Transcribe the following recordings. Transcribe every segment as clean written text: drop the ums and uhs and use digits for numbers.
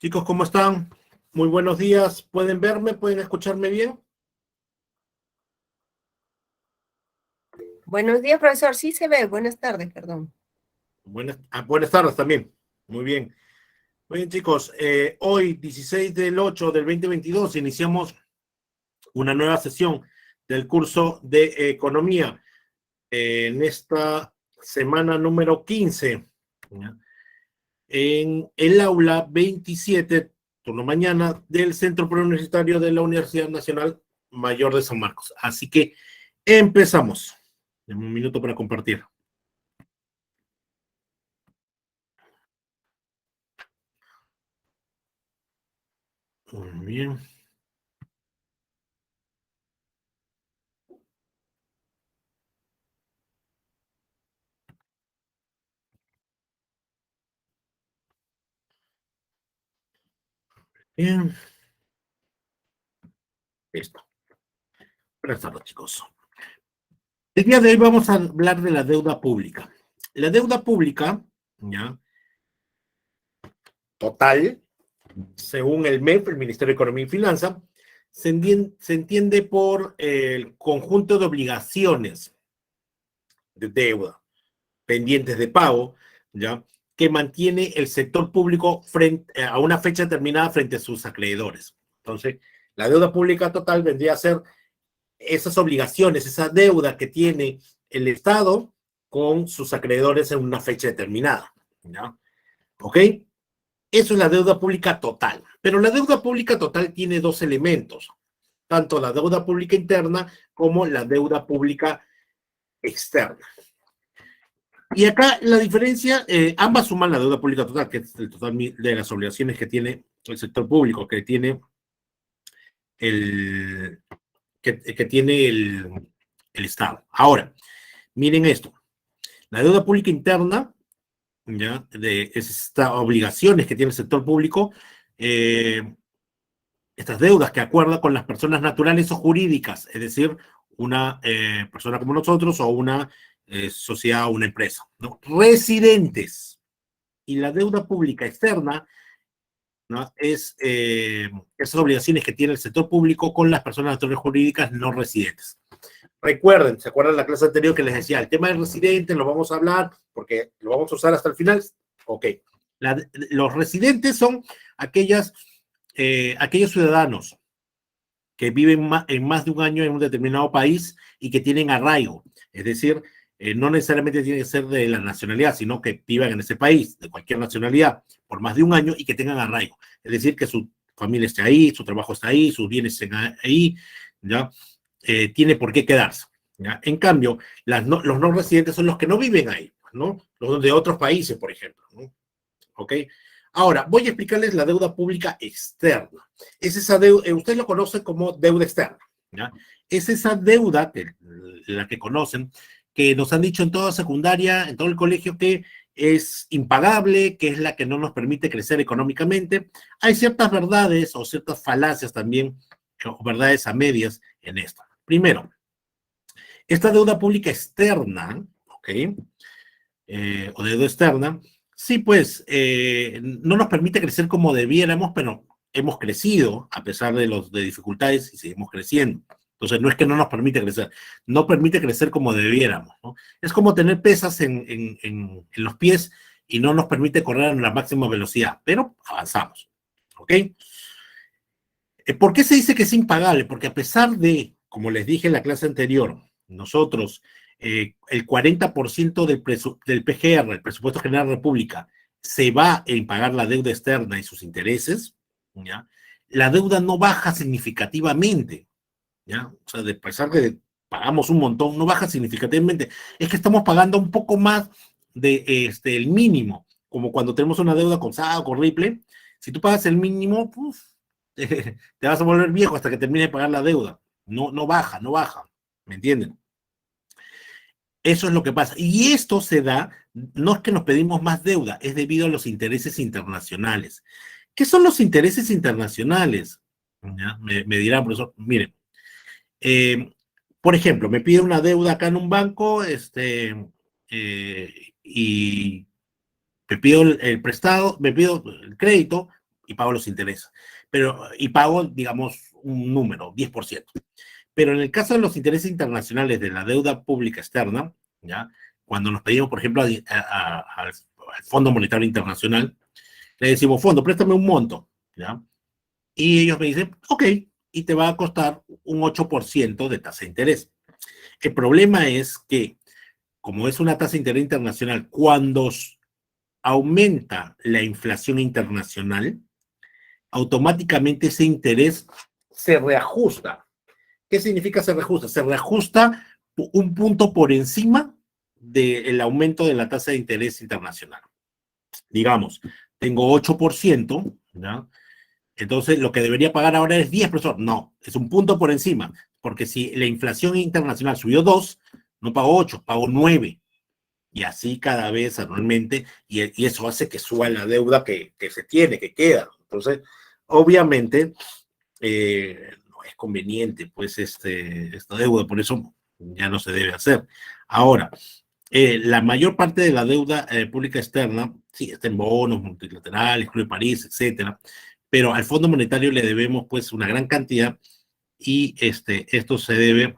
Chicos, ¿cómo están? Muy buenos días. ¿Pueden verme? ¿Pueden escucharme bien? Buenos días, profesor. Sí se ve. Buenas tardes, perdón. Buenas tardes también. Muy bien. Muy bien, chicos. Hoy, 16 del 8 del 2022, iniciamos una nueva sesión del curso de Economía en esta semana número 15, ¿ya? En el aula 27, turno mañana, del Centro Preuniversitario de la Universidad Nacional Mayor de San Marcos. Así que empezamos. Dame un minuto para compartir. Muy bien. Bien. Listo. Buenas tardes, chicos. El día de hoy vamos a hablar de la deuda pública. La deuda pública, ¿ya? Total, según el MEF, el Ministerio de Economía y Finanzas, se entiende por el conjunto de obligaciones de deuda pendientes de pago, ¿ya? Que mantiene el sector público frente a una fecha determinada frente a sus acreedores. Entonces, la deuda pública total vendría a ser esas obligaciones, esa deuda que tiene el Estado con sus acreedores en una fecha determinada, ¿ya? ¿Ok? Eso es la deuda pública total. Pero la deuda pública total tiene dos elementos, tanto la deuda pública interna como la deuda pública externa. Y acá la diferencia, ambas suman la deuda pública total, que es el total de las obligaciones que tiene el sector público, que tiene el Estado. Ahora, miren esto, la deuda pública interna, ¿ya? Estas obligaciones que tiene el sector público, estas deudas que acuerda con las personas naturales o jurídicas, es decir, una persona como nosotros o una sociedad o una empresa, ¿no? Residentes. Y la deuda pública externa, ¿no? Es esas obligaciones que tiene el sector público con las personas naturales jurídicas no residentes. Recuerden, ¿se acuerdan la clase anterior que les decía? El tema de residentes lo vamos a hablar porque lo vamos a usar hasta el final. Ok. Los residentes son aquellos ciudadanos que viven en más de un año en un determinado país y que tienen arraigo. Es decir, no necesariamente tiene que ser de la nacionalidad, sino que vivan en ese país, de cualquier nacionalidad, por más de un año y que tengan arraigo. Es decir, que su familia esté ahí, su trabajo está ahí, sus bienes estén ahí, ¿ya? Tiene por qué quedarse, ¿ya? En cambio, los no residentes son los que no viven ahí, ¿no? Los de otros países, por ejemplo, ¿no? ¿Ok? Ahora, voy a explicarles la deuda pública externa. Es esa deuda, ustedes lo conocen como deuda externa, ¿ya? Es esa deuda, la que conocen, que nos han dicho en toda secundaria, en todo el colegio, que es impagable, que es la que no nos permite crecer económicamente. Hay ciertas verdades o ciertas falacias también, o verdades a medias en esto. Primero, esta deuda pública externa, ¿ok? O deuda externa, sí, pues no nos permite crecer como debiéramos, pero hemos crecido a pesar de dificultades y seguimos creciendo. Entonces, no es que no nos permite crecer, no permite crecer como debiéramos, ¿no? Es como tener pesas en los pies y no nos permite correr a la máxima velocidad, pero avanzamos, ¿ok? ¿Por qué se dice que es impagable? Porque a pesar de, como les dije en la clase anterior, nosotros, el 40% del PGR, el Presupuesto General de la República, se va en pagar la deuda externa y sus intereses, ¿ya? La deuda no baja significativamente, ¿ya? O sea, de pesar que pagamos un montón, no baja significativamente. Es que estamos pagando un poco más el mínimo, como cuando tenemos una deuda con SAO, con Ripple. Si tú pagas el mínimo, te vas a volver viejo hasta que termine de pagar la deuda. No, no baja, no baja. ¿Me entienden? Eso es lo que pasa. Y esto se da, no es que nos pedimos más deuda, es debido a los intereses internacionales. ¿Qué son los intereses internacionales? ¿Ya? Me dirán, profesor, miren, eh, por ejemplo, me pide una deuda acá en un banco, y me pido el prestado, me pido el crédito y pago los intereses. Y pago, digamos, un número, 10%. Pero en el caso de los intereses internacionales de la deuda pública externa, ¿ya? Cuando nos pedimos, por ejemplo, al Fondo Monetario Internacional, le decimos, fondo, préstame un monto, ¿ya? Y ellos me dicen, ok, y te va a costar un 8% de tasa de interés. El problema es que, como es una tasa de interés internacional, cuando aumenta la inflación internacional, automáticamente ese interés se reajusta. ¿Qué significa se reajusta? Se reajusta un punto por encima del aumento de la tasa de interés internacional. Digamos, tengo 8%, ¿ya? Entonces lo que debería pagar ahora es 10%. No, es un punto por encima, porque si la inflación internacional subió 2, no pago 8, pago 9. Y así cada vez anualmente, y eso hace que suba la deuda que se tiene, que queda. Entonces, obviamente, no es conveniente, pues, esta deuda, por eso ya no se debe hacer. Ahora, la mayor parte de la deuda pública externa, sí, está en bonos multilaterales, Club de París, etcétera, pero al Fondo Monetario le debemos, pues, una gran cantidad, y esto se debe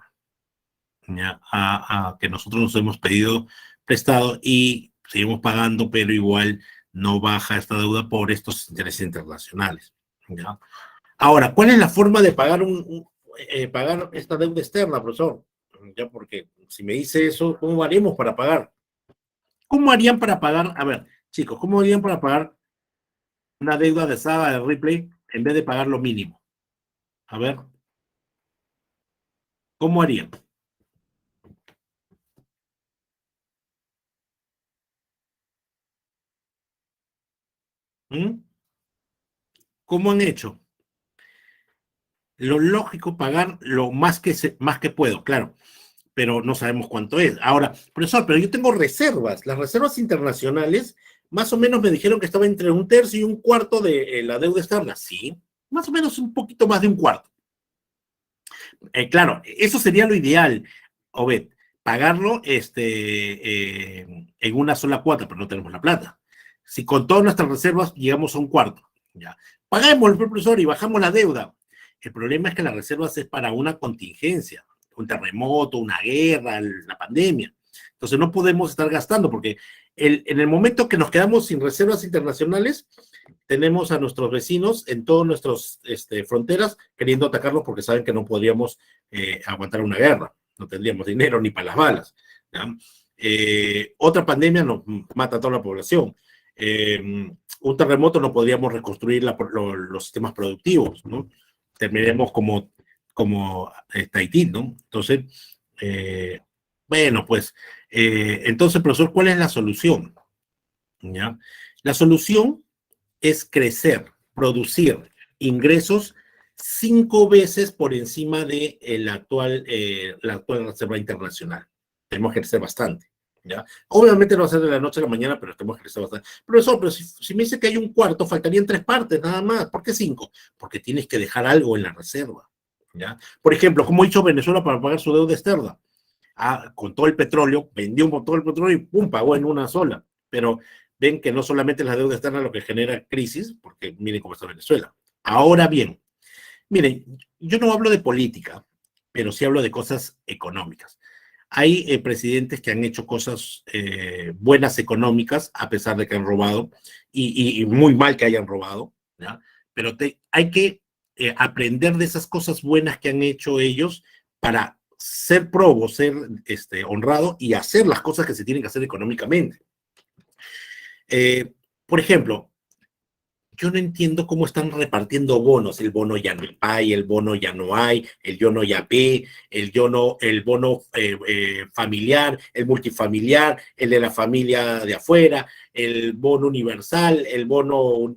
ya, a que nosotros nos hemos pedido prestado y seguimos pagando, pero igual no baja esta deuda por estos intereses internacionales. ¿Ya? Ahora, ¿cuál es la forma de pagar, pagar esta deuda externa, profesor? Ya, porque si me dice eso, ¿cómo haremos para pagar? ¿Cómo harían para pagar? A ver, chicos, ¿cómo harían para pagar una deuda de Saga de Ripley en vez de pagar lo mínimo? A ver, ¿cómo harían? ¿Mm? ¿Cómo han hecho? Lo lógico, pagar lo más que puedo, claro, pero no sabemos cuánto es. Ahora, profesor, pero yo tengo reservas. Las reservas internacionales, más o menos me dijeron que estaba entre un tercio y un cuarto de la deuda externa. Sí, más o menos un poquito más de un cuarto. Claro, eso sería lo ideal, Obed, pagarlo en una sola cuota, pero no tenemos la plata. Si con todas nuestras reservas llegamos a un cuarto, ya. Paguemos, profesor, y bajamos la deuda. El problema es que las reservas es para una contingencia, un terremoto, una guerra, la pandemia. Entonces no podemos estar gastando porque en el momento que nos quedamos sin reservas internacionales, tenemos a nuestros vecinos en todas nuestras fronteras queriendo atacarlos porque saben que no podríamos aguantar una guerra, no tendríamos dinero ni para las balas. Otra pandemia nos mata a toda la población. Un terremoto no podríamos reconstruir los sistemas productivos, ¿no? Terminaremos como Tahití, ¿no? Entonces, bueno, pues, entonces, profesor, ¿cuál es la solución? ¿Ya? La solución es crecer, producir ingresos 5 veces por encima de la actual reserva internacional. Tenemos que crecer bastante. ¿Ya? Obviamente no va a ser de la noche a la mañana, pero tenemos que crecer bastante. Profesor, pero si me dice que hay un cuarto, faltarían 3 partes nada más. ¿Por qué 5? Porque tienes que dejar algo en la reserva. ¿Ya? Por ejemplo, ¿cómo hizo Venezuela para pagar su deuda externa? Con todo el petróleo, vendió todo el petróleo y pum, pagó en una sola. Pero ven que no solamente la deuda externa es lo que genera crisis, porque miren cómo está Venezuela. Ahora bien, miren, yo no hablo de política, pero sí hablo de cosas económicas. Hay presidentes que han hecho cosas buenas económicas, a pesar de que han robado, y muy mal que hayan robado, ¿ya? Pero hay que aprender de esas cosas buenas que han hecho ellos para ser probo, ser honrado y hacer las cosas que se tienen que hacer económicamente. Por ejemplo, yo no entiendo cómo están repartiendo bonos. El bono ya no hay, el bono ya no hay, el yo no ya ve, el bono familiar, el multifamiliar, el de la familia de afuera, el bono universal, el bono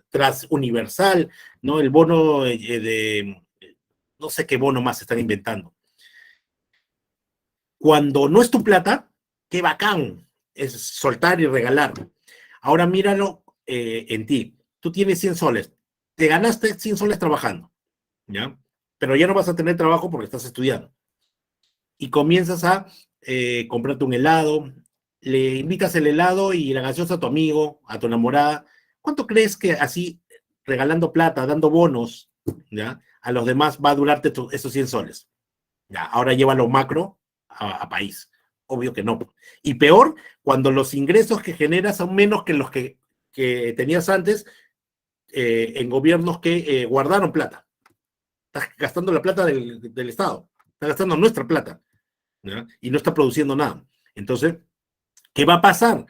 tras universal, ¿no? El bono no sé qué bono más están inventando. Cuando no es tu plata, qué bacán es soltar y regalar. Ahora míralo en ti. Tú tienes 100 soles. Te ganaste 100 soles trabajando, ¿ya? Pero ya no vas a tener trabajo porque estás estudiando. Y comienzas a comprarte un helado, le invitas el helado y la gaseosa a tu amigo, a tu enamorada, ¿Cuánto crees que así, regalando plata, dando bonos, ¿ya? A los demás va a durarte esos 100 soles? Ya, ahora llévalo macro a país. Obvio que no. Y peor, cuando los ingresos que generas son menos que los que tenías antes en gobiernos que guardaron plata. Estás gastando la plata del Estado. Estás gastando nuestra plata. ¿Ya? Y no está produciendo nada. Entonces, ¿qué va a pasar?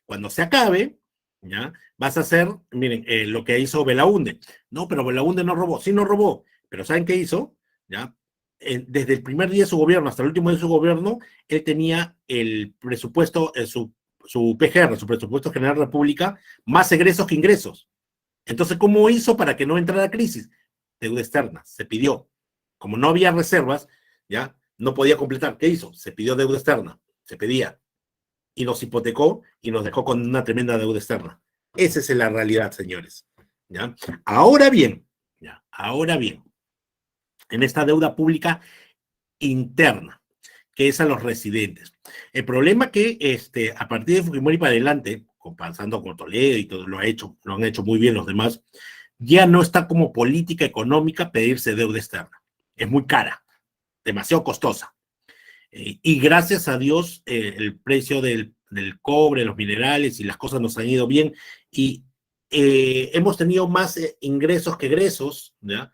Cuando se acabe, ¿ya? Vas a hacer, miren, lo que hizo Belaunde. No, pero Belaunde no robó. Sí, no robó. Pero ¿saben qué hizo? ¿Ya? Desde el primer día de su gobierno hasta el último día de su gobierno, él tenía el presupuesto, su PGR, su presupuesto general de la República, más egresos que ingresos. Entonces, ¿cómo hizo para que no entrara crisis? Deuda externa, se pidió. Como no había reservas, ¿ya? No podía completar. ¿Qué hizo? Se pidió deuda externa, se pedía. Y nos hipotecó y nos dejó con una tremenda deuda externa. Esa es la realidad, señores. ¿Ya? Ahora bien, en esta deuda pública interna, que es a los residentes. El problema que a partir de Fujimori para adelante, pasando con Toledo y todo, lo han hecho muy bien los demás, ya no está como política económica pedirse deuda externa. Es muy cara, demasiado costosa. Y gracias a Dios, el precio del cobre, los minerales y las cosas nos han ido bien y hemos tenido más ingresos que egresos, ¿ya?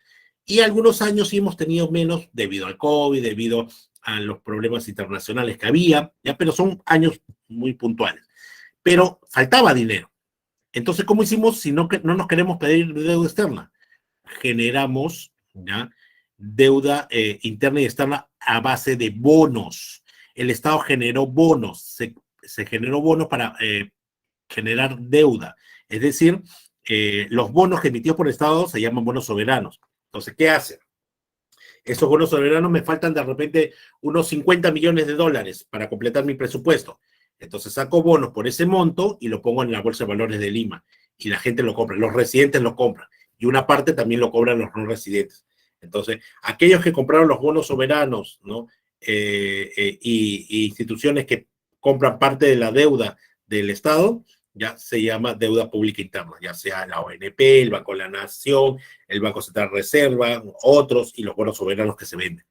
Y algunos años sí hemos tenido menos debido al COVID, debido a los problemas internacionales que había, ¿ya? Pero son años muy puntuales. Pero faltaba dinero. Entonces, ¿cómo hicimos si no nos queremos pedir deuda externa? Generamos, ¿ya? Deuda interna y externa a base de bonos. El Estado generó bonos, se generó bonos para generar deuda. Es decir, los bonos que emitió por el Estado se llaman bonos soberanos. Entonces, ¿qué hacen? Esos bonos soberanos me faltan de repente unos 50 millones de dólares para completar mi presupuesto. Entonces saco bonos por ese monto y lo pongo en la Bolsa de Valores de Lima. Y la gente lo compra, los residentes lo compran. Y una parte también lo cobran los no residentes. Entonces, aquellos que compraron los bonos soberanos, ¿no? Y instituciones que compran parte de la deuda del Estado, ya se llama deuda pública interna, ya sea la ONP, el Banco de la Nación, el Banco Central de Reserva, otros y los bonos soberanos que se venden.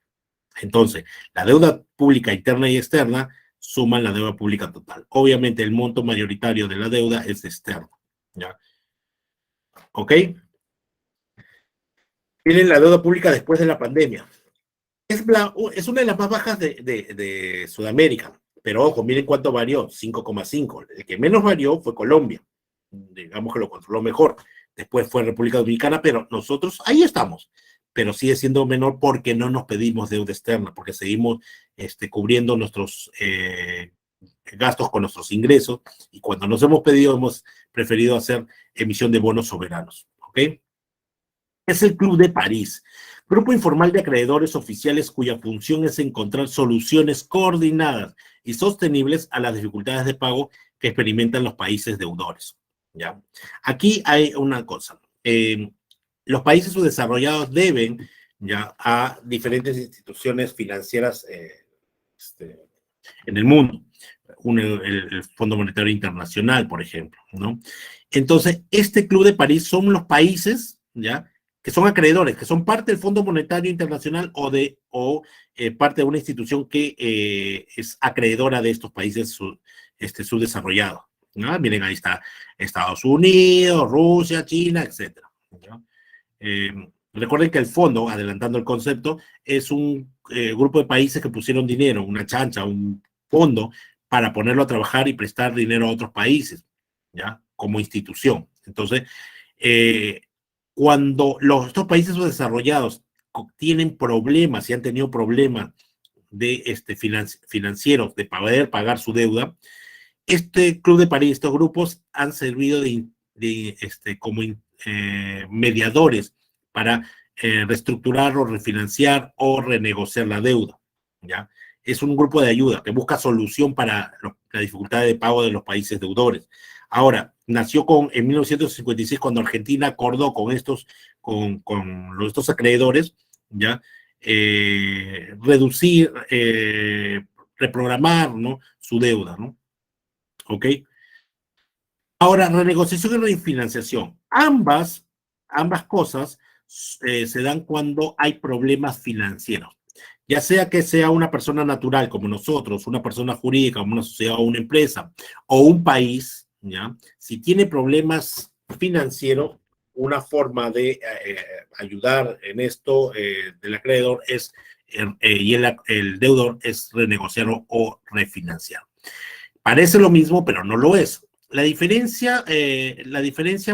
Entonces, la deuda pública interna y externa suman la deuda pública total. Obviamente, el monto mayoritario de la deuda es externo. ¿Ya? ¿Ok? Miren la deuda pública después de la pandemia. Es una de las más bajas de Sudamérica. Pero ojo, miren cuánto varió, 5,5. El que menos varió fue Colombia. Digamos que lo controló mejor. Después fue República Dominicana, pero nosotros ahí estamos. Pero sigue siendo menor porque no nos pedimos deuda externa, porque seguimos cubriendo nuestros gastos con nuestros ingresos y cuando nos hemos pedido hemos preferido hacer emisión de bonos soberanos. ¿Ok? Es el Club de París, grupo informal de acreedores oficiales cuya función es encontrar soluciones coordinadas y sostenibles a las dificultades de pago que experimentan los países deudores. ¿Ya? Aquí hay una cosa. Los países subdesarrollados deben ya a diferentes instituciones financieras en el mundo. El Fondo Monetario Internacional, por ejemplo, ¿no? Entonces, este Club de París son los países, ¿ya? Que son acreedores, que son parte del Fondo Monetario Internacional o parte de una institución que es acreedora de estos países subdesarrollados. ¿No? Miren, ahí está Estados Unidos, Rusia, China, etc. ¿No? Recuerden que el fondo, adelantando el concepto, es un grupo de países que pusieron dinero, una chancha, un fondo, para ponerlo a trabajar y prestar dinero a otros países, ¿ya? Como institución. Entonces, cuando estos países desarrollados tienen problemas y han tenido problemas de financieros de poder pagar su deuda, este Club de París, estos grupos han servido como mediadores para reestructurar o refinanciar o renegociar la deuda. ¿Ya? Es un grupo de ayuda que busca solución para la dificultad de pago de los países deudores. Ahora, nació en 1956 cuando Argentina acordó con estos acreedores, ¿ya? Reducir, reprogramar, ¿no? Su deuda, ¿no? ¿Ok? Ahora, renegociación y refinanciación. Ambas cosas se dan cuando hay problemas financieros. Ya sea que sea una persona natural como nosotros, una persona jurídica como una sociedad o una empresa, o un país, ¿ya? Si tiene problemas financieros, una forma de ayudar en esto del acreedor es, y el deudor es renegociar o refinanciar. Parece lo mismo, pero no lo es. La diferencia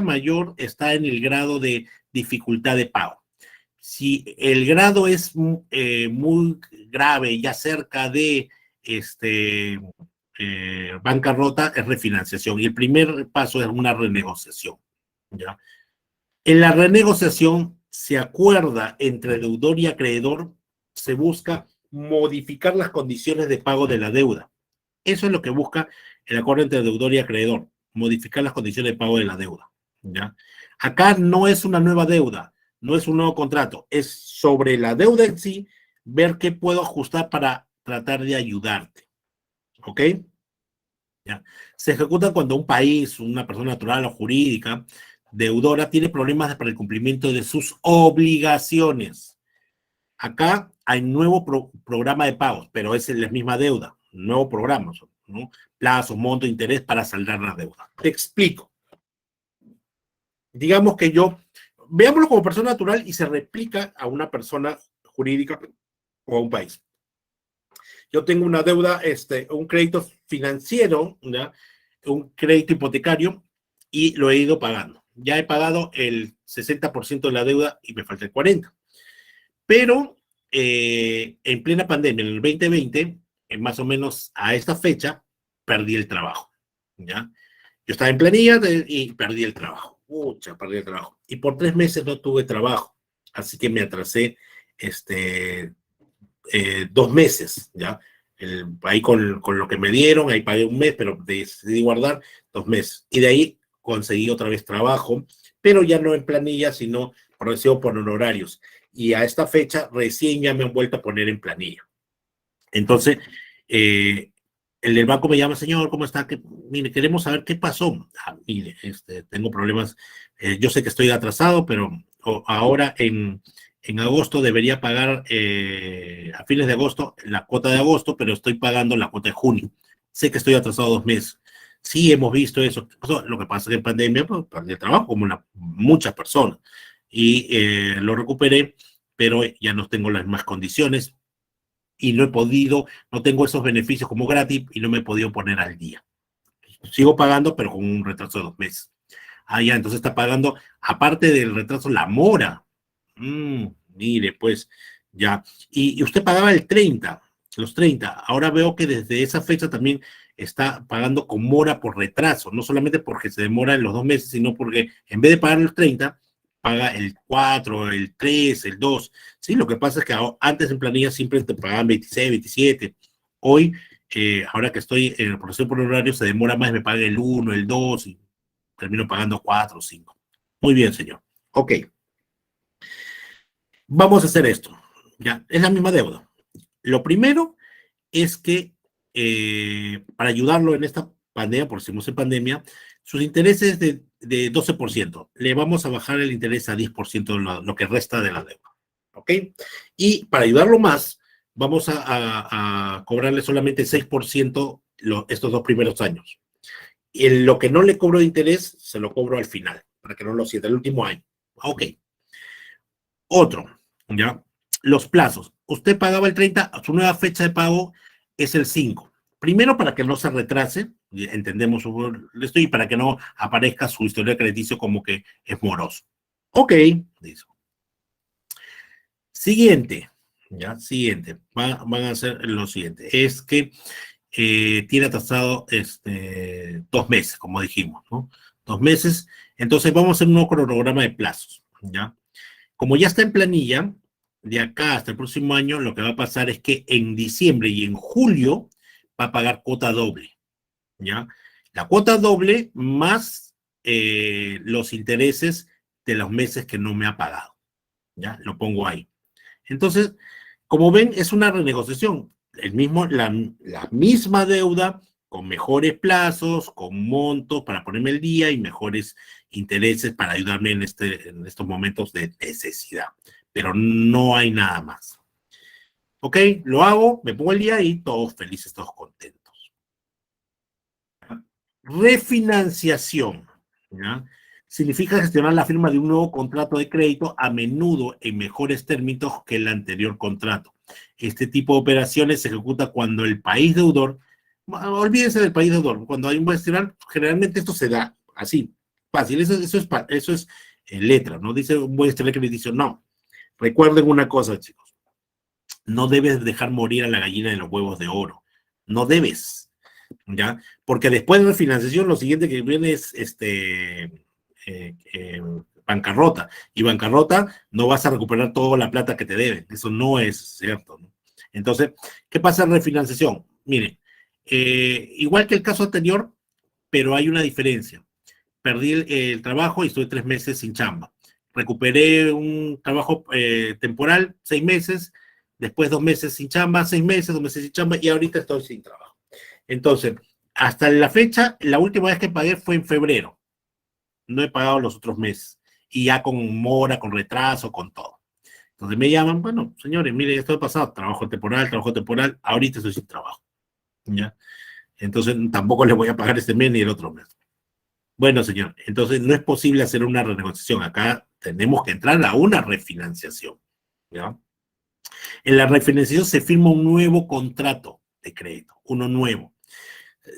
mayor está en el grado de dificultad de pago. Si el grado es muy grave, ya cerca de bancarrota, es refinanciación. Y el primer paso es una renegociación. ¿Ya? En la renegociación se acuerda entre deudor y acreedor, se busca modificar las condiciones de pago de la deuda. Eso es lo que busca el acuerdo entre deudor y acreedor, modificar las condiciones de pago de la deuda. ¿Ya? Acá no es una nueva deuda, no es un nuevo contrato, es sobre la deuda en sí, ver qué puedo ajustar para tratar de ayudarte. ¿Ok? ¿Ya? Se ejecuta cuando un país, una persona natural o jurídica, deudora, tiene problemas para el cumplimiento de sus obligaciones. Acá hay nuevo programa de pagos, pero es la misma deuda, nuevo programa, ¿no? Plazo, monto, interés para saldar la deuda. Te explico. Digamos que veámoslo como persona natural y se replica a una persona jurídica o a un país. Yo tengo una deuda, un crédito financiero, ¿ya? Un crédito hipotecario y lo he ido pagando. Ya he pagado el 60% de la deuda y me falta el 40%. Pero en plena pandemia, en el 2020, más o menos a esta fecha, perdí el trabajo. ¿Ya? Yo estaba en planilla y perdí el trabajo. Pucha, perdí el trabajo. Y por 3 meses no tuve trabajo. Así que me atrasé 2 meses, ¿ya? Ahí con lo que me dieron, ahí pagué un mes, pero decidí guardar 2 meses. Y de ahí conseguí otra vez trabajo, pero ya no en planilla, sino recibo por honorarios. Y a esta fecha recién ya me han vuelto a poner en planilla. Entonces, el del banco me llama, señor, ¿cómo está? Mire, queremos saber qué pasó. Mire, tengo problemas. Yo sé que estoy atrasado, pero ahora en agosto debería pagar, a fines de agosto, la cuota de agosto, pero estoy pagando la cuota de junio. Sé que estoy atrasado 2 meses. Sí, hemos visto eso. Lo que pasa es que en pandemia pues, perdí el trabajo, como muchas personas. Y lo recuperé, pero ya no tengo las mismas condiciones y no tengo esos beneficios como gratis y no me he podido poner al día. Sigo pagando, pero con un retraso de 2 meses. Ah, ya, entonces está pagando, aparte del retraso, la mora. Mire, pues, ya. Y usted pagaba los 30. Ahora veo que desde esa fecha también está pagando con mora por retraso, no solamente porque se demora en los 2 meses, sino porque en vez de pagar los 30, paga el 4, el 3, el 2. Sí, lo que pasa es que antes en planilla siempre te pagaban 26, 27. Hoy, ahora que estoy en el proceso por horario, se demora más, me paga el 1, el 2 y termino pagando 4 o 5. Muy bien, señor. Ok. Vamos a hacer esto. Ya, es la misma deuda. Lo primero es que para ayudarlo en esta pandemia, por si estamos en pandemia, sus intereses de 12%. Le vamos a bajar el interés a 10% de lo que resta de la deuda. ¿Ok? Y para ayudarlo más, vamos a cobrarle solamente 6% estos 2 primeros años. Y lo que no le cobro de interés, se lo cobro al final, para que no lo sienta, el último año. Ok. Otro, ¿ya? Los plazos. Usted pagaba el 30, su nueva fecha de pago es el 5. Primero, para que no se retrase, entendemos esto, y para que no aparezca su historial crediticio como que es moroso. Ok, dice. Siguiente, ¿ya? Siguiente. Van a hacer lo siguiente. Es que tiene atrasado 2 meses, como dijimos, ¿no? 2 meses. Entonces vamos a hacer un nuevo cronograma de plazos, ¿ya? Como ya está en planilla, de acá hasta el próximo año, lo que va a pasar es que en diciembre y en julio va a pagar cuota doble, ¿ya? La cuota doble más los intereses de los meses que no me ha pagado, ¿ya? Lo pongo ahí. Entonces, como ven, es una renegociación. La misma deuda, con mejores plazos, con montos para ponerme el día y mejores intereses para ayudarme en estos momentos de necesidad. Pero no hay nada más. Ok, lo hago, me pongo el día y todos felices, todos contentos. Refinanciación, ¿ya? Significa gestionar la firma de un nuevo contrato de crédito, a menudo en mejores términos que el anterior contrato. Este tipo de operaciones se ejecuta cuando el país deudor, olvídense del país deudor, cuando hay un buen estirar, generalmente esto se da así, fácil, eso es letra, no dice un buen estirar que le dice, no. Recuerden una cosa, chicos, no debes dejar morir a la gallina de los huevos de oro, no debes, ¿ya? Porque después de la financiación, lo siguiente que viene es bancarrota. Y bancarrota, no vas a recuperar toda la plata que te deben. Eso no es cierto, ¿no? Entonces, ¿qué pasa en refinanciación? Miren, igual que el caso anterior, pero hay una diferencia. Perdí el trabajo y estuve 3 meses sin chamba. Recuperé un trabajo temporal, 6 meses, después 2 meses sin chamba, 6 meses, 2 meses sin chamba, y ahorita estoy sin trabajo. Entonces, hasta la fecha, la última vez que pagué fue en febrero. No he pagado los otros meses. Y ya con mora, con retraso, con todo. Entonces me llaman, bueno, señores, mire, esto ha pasado, trabajo temporal, ahorita estoy sin trabajo. ¿Ya? Entonces tampoco les voy a pagar este mes ni el otro mes. Bueno, señor, entonces no es posible hacer una renegociación. Acá tenemos que entrar a una refinanciación. ¿Ya? En la refinanciación se firma un nuevo contrato de crédito, uno nuevo.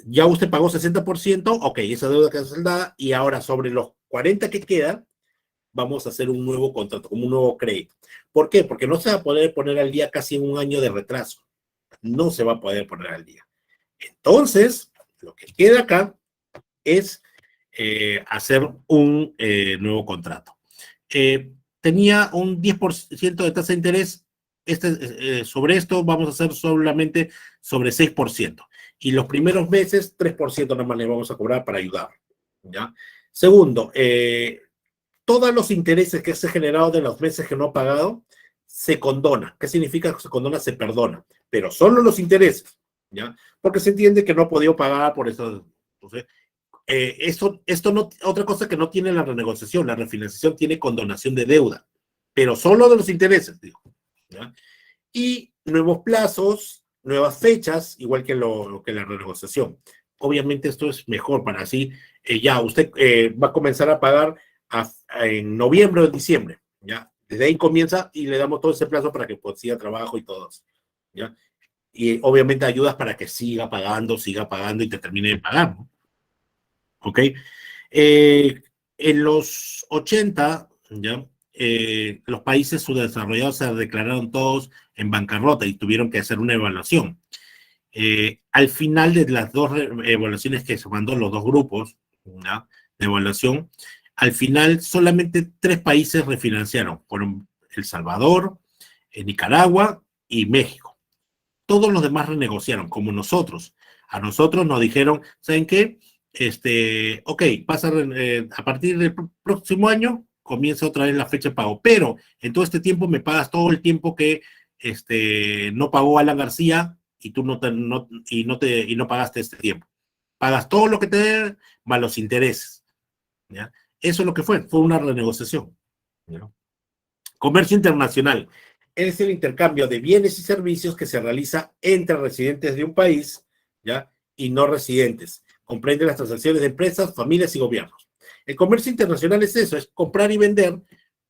Ya usted pagó 60%, ok, esa deuda queda saldada, y ahora sobre los 40 que quedan, vamos a hacer un nuevo contrato, como un nuevo crédito. ¿Por qué? Porque no se va a poder poner al día casi en un año de retraso. No se va a poder poner al día. Entonces, lo que queda acá es hacer un nuevo contrato. Tenía un 10% de tasa de interés. Sobre esto vamos a hacer solamente sobre 6%. Y los primeros meses, 3% nada más le vamos a cobrar para ayudar. ¿Ya? Segundo, todos los intereses que se han generado de los meses que no ha pagado se condona. ¿Qué significa que se condona? Se perdona. Pero solo los intereses. ¿Ya? Porque se entiende que no ha podido pagar por eso. Entonces, esto no, otra cosa que no tiene la renegociación, la refinanciación tiene condonación de deuda, pero solo de los intereses, digo. ¿Ya? Y nuevos plazos, nuevas fechas, igual que lo que la renegociación. Obviamente esto es mejor para así, ya usted va a comenzar a pagar en noviembre o en diciembre, ¿ya? Desde ahí comienza y le damos todo ese plazo para que consiga trabajo y todo, ¿ya? Y obviamente ayudas para que siga pagando y te termine de pagar, ¿no? ¿Ok? En los 80, ¿ya? Los países subdesarrollados se declararon todos en bancarrota y tuvieron que hacer una evaluación. Al final de las dos evaluaciones que se mandó los dos grupos, ¿ya? De evaluación, al final solamente 3 países refinanciaron, fueron El Salvador, Nicaragua y México. Todos los demás renegociaron, como nosotros. A nosotros nos dijeron, ¿saben qué? Ok, pasa a partir del próximo año, comienza otra vez la fecha de pago, pero en todo este tiempo me pagas todo el tiempo que no pagó Alan García y tú no pagaste este tiempo. Pagas todo lo que te debe más los intereses. ¿Ya? Eso es lo que fue una renegociación. ¿Ya? Comercio internacional es el intercambio de bienes y servicios que se realiza entre residentes de un país, ¿ya? Y no residentes. Comprende las transacciones de empresas, familias y gobiernos. El comercio internacional es eso, es comprar y vender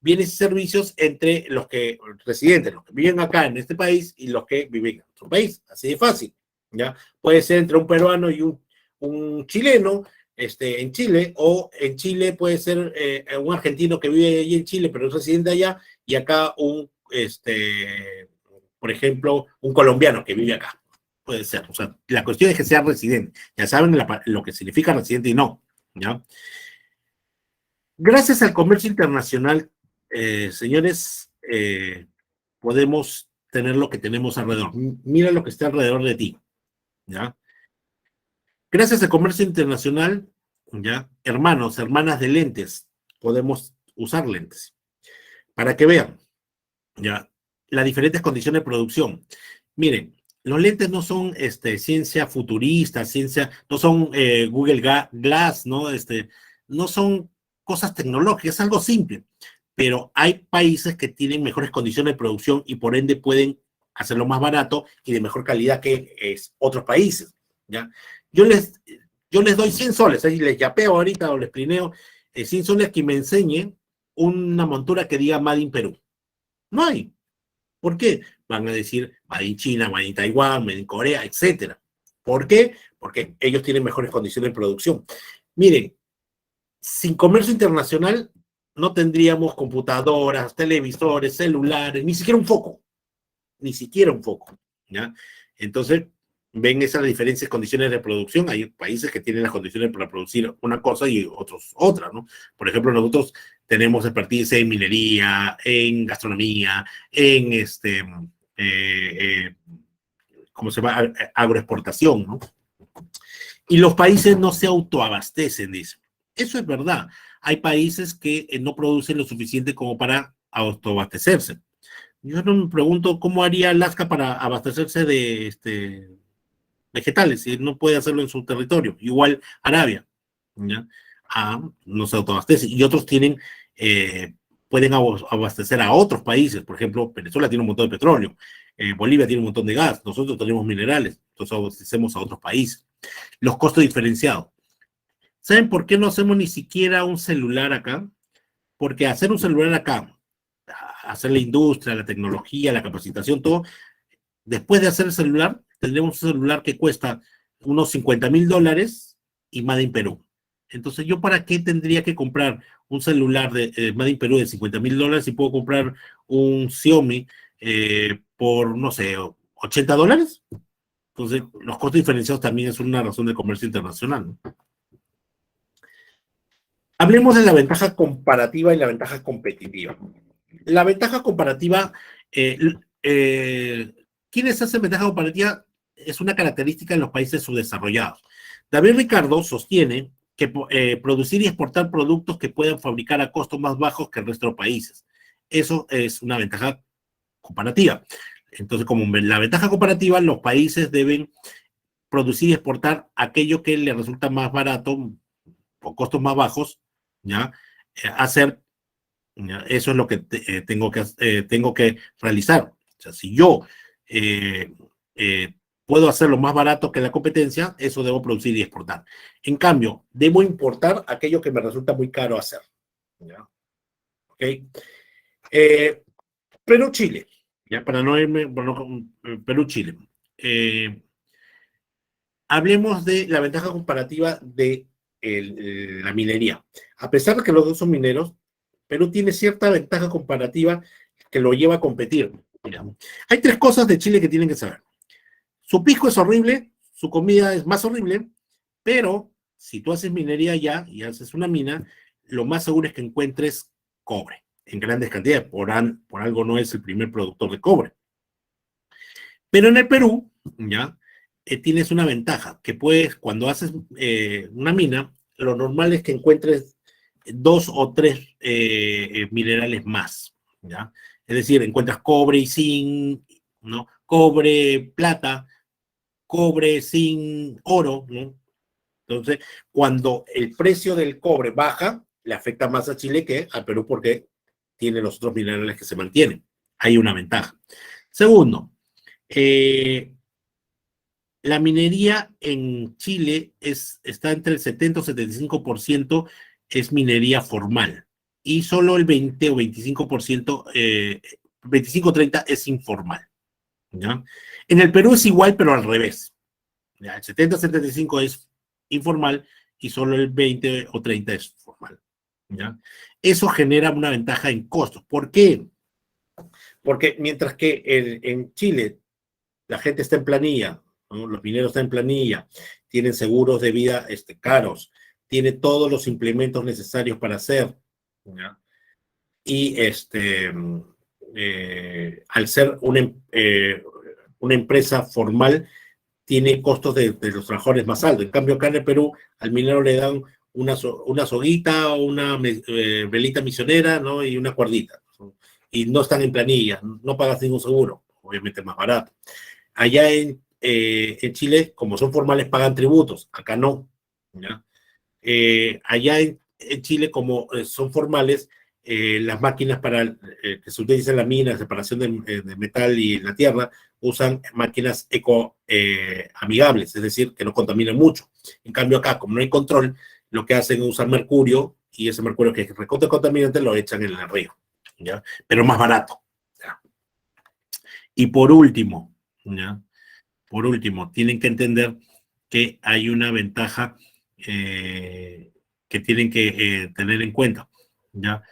bienes y servicios entre los que residentes, los que viven acá en este país y los que viven en otro país. Así de fácil, ¿ya? Puede ser entre un peruano y un chileno, en Chile, o en Chile puede ser un argentino que vive ahí en Chile, pero es residente allá, y acá por ejemplo, un colombiano que vive acá. Puede ser. O sea, la cuestión es que sea residente. Ya saben lo que significa residente y no. ¿Ya? Gracias al comercio internacional, señores, podemos tener lo que tenemos alrededor. Mira lo que está alrededor de ti. ¿Ya? Gracias al comercio internacional, ¿ya? Hermanos, hermanas de lentes, podemos usar lentes. Para que vean, ¿ya? Las diferentes condiciones de producción. Miren, los lentes no son ciencia futurista, no son Google Glass, ¿no? No son cosas tecnológicas, es algo simple. Pero hay países que tienen mejores condiciones de producción y por ende pueden hacerlo más barato y de mejor calidad que otros países, ¿ya? Yo les, yo les doy 100 soles, ahí les yapeo ahorita o les prineo 100 soles que me enseñen una montura que diga Made in Perú. No hay. ¿Por qué? Van a decir Made in China, Made in Taiwán, Made in Corea, etcétera. ¿Por qué? Porque ellos tienen mejores condiciones de producción. Miren, sin comercio internacional no tendríamos computadoras, televisores, celulares, ni siquiera un foco, ni siquiera un foco, ¿ya? Entonces, ven esas diferentes condiciones de producción. Hay países que tienen las condiciones para producir una cosa y otros otra, ¿no? Por ejemplo, nosotros tenemos expertise en minería, en gastronomía, en ¿cómo se llama? Agroexportación, ¿no? Y los países no se autoabastecen, dice. Eso es verdad. Hay países que no producen lo suficiente como para autoabastecerse. Yo no me pregunto cómo haría Alaska para abastecerse de vegetales, si no puede hacerlo en su territorio. Igual Arabia, ¿ya? No se autoabastece. Y otros pueden abastecer a otros países. Por ejemplo, Venezuela tiene un montón de petróleo, Bolivia tiene un montón de gas, nosotros tenemos minerales, entonces abastecemos a otros países. Los costos diferenciados. ¿Saben por qué no hacemos ni siquiera un celular acá? Porque hacer un celular acá, hacer la industria, la tecnología, la capacitación, todo, después de hacer el celular, tendremos un celular que cuesta unos $50,000 y Made in Perú. Entonces, ¿yo para qué tendría que comprar un celular de Made in Perú de $50,000 si puedo comprar un Xiaomi por, no sé, $80? Entonces, los costos diferenciados también es una razón de comercio internacional, ¿no? Hablemos de la ventaja comparativa y la ventaja competitiva. La ventaja comparativa, ¿quiénes hacen ventaja comparativa? Es una característica en los países subdesarrollados. David Ricardo sostiene que producir y exportar productos que puedan fabricar a costos más bajos que el resto de los países. Eso es una ventaja comparativa. Entonces, como la ventaja comparativa, los países deben producir y exportar aquello que les resulta más barato o costos más bajos, ¿ya? Hacer, ¿ya? Eso es lo que tengo que realizar. O sea, si yo puedo hacerlo más barato que la competencia, eso debo producir y exportar. En cambio, debo importar aquello que me resulta muy caro hacer, ¿ya? ¿Ok? Perú-Chile, ya para no irme, bueno, Perú-Chile. Hablemos de la ventaja comparativa de la minería. A pesar de que los dos son mineros, Perú tiene cierta ventaja comparativa que lo lleva a competir. Mira, hay tres cosas de Chile que tienen que saber. Su pisco es horrible, su comida es más horrible, pero si tú haces minería ya y haces una mina, lo más seguro es que encuentres cobre en grandes cantidades. Por algo no es el primer productor de cobre. Pero en el Perú, ya, tienes una ventaja, que puedes, cuando haces una mina, lo normal es que encuentres dos o tres minerales más, ¿ya? Es decir, encuentras cobre y zinc, ¿no? Cobre, plata, cobre, zinc, oro, ¿no? Entonces, cuando el precio del cobre baja, le afecta más a Chile que a Perú porque tiene los otros minerales que se mantienen. Hay una ventaja. Segundo, la minería en Chile está entre el 70 o 75% es minería formal y solo el 20 o 25%, 25-30 es informal, ¿ya? En el Perú es igual, pero al revés, ¿ya? El 70-75 es informal y solo el 20 o 30 es formal, ¿ya? Eso genera una ventaja en costos. ¿Por qué? Porque mientras que en Chile la gente está en planilla, ¿no? Los mineros están en planilla, tienen seguros de vida caros, tiene todos los implementos necesarios para hacer, ¿ya? Y al ser una empresa formal, tiene costos de los trabajadores más altos. En cambio, acá en el Perú, al minero le dan una soguita, una velita misionera, ¿no? Y una cuerdita, ¿no? Y no están en planilla, no pagas ningún seguro, obviamente es más barato. Allá en Chile, como son formales, pagan tributos, acá no, ¿ya? Allá en Chile, como son formales, las máquinas para que se utilizan en la mina, separación de metal y la tierra, usan máquinas eco-amigables, es decir, que no contaminan mucho. En cambio acá, como no hay control, lo que hacen es usar mercurio, y ese mercurio que es recontra contaminante lo echan en el río, ¿ya? Pero más barato, ¿ya? Y por último, ¿ya? Por último, tienen que entender que hay una ventaja que tienen que tener en cuenta, ¿ya?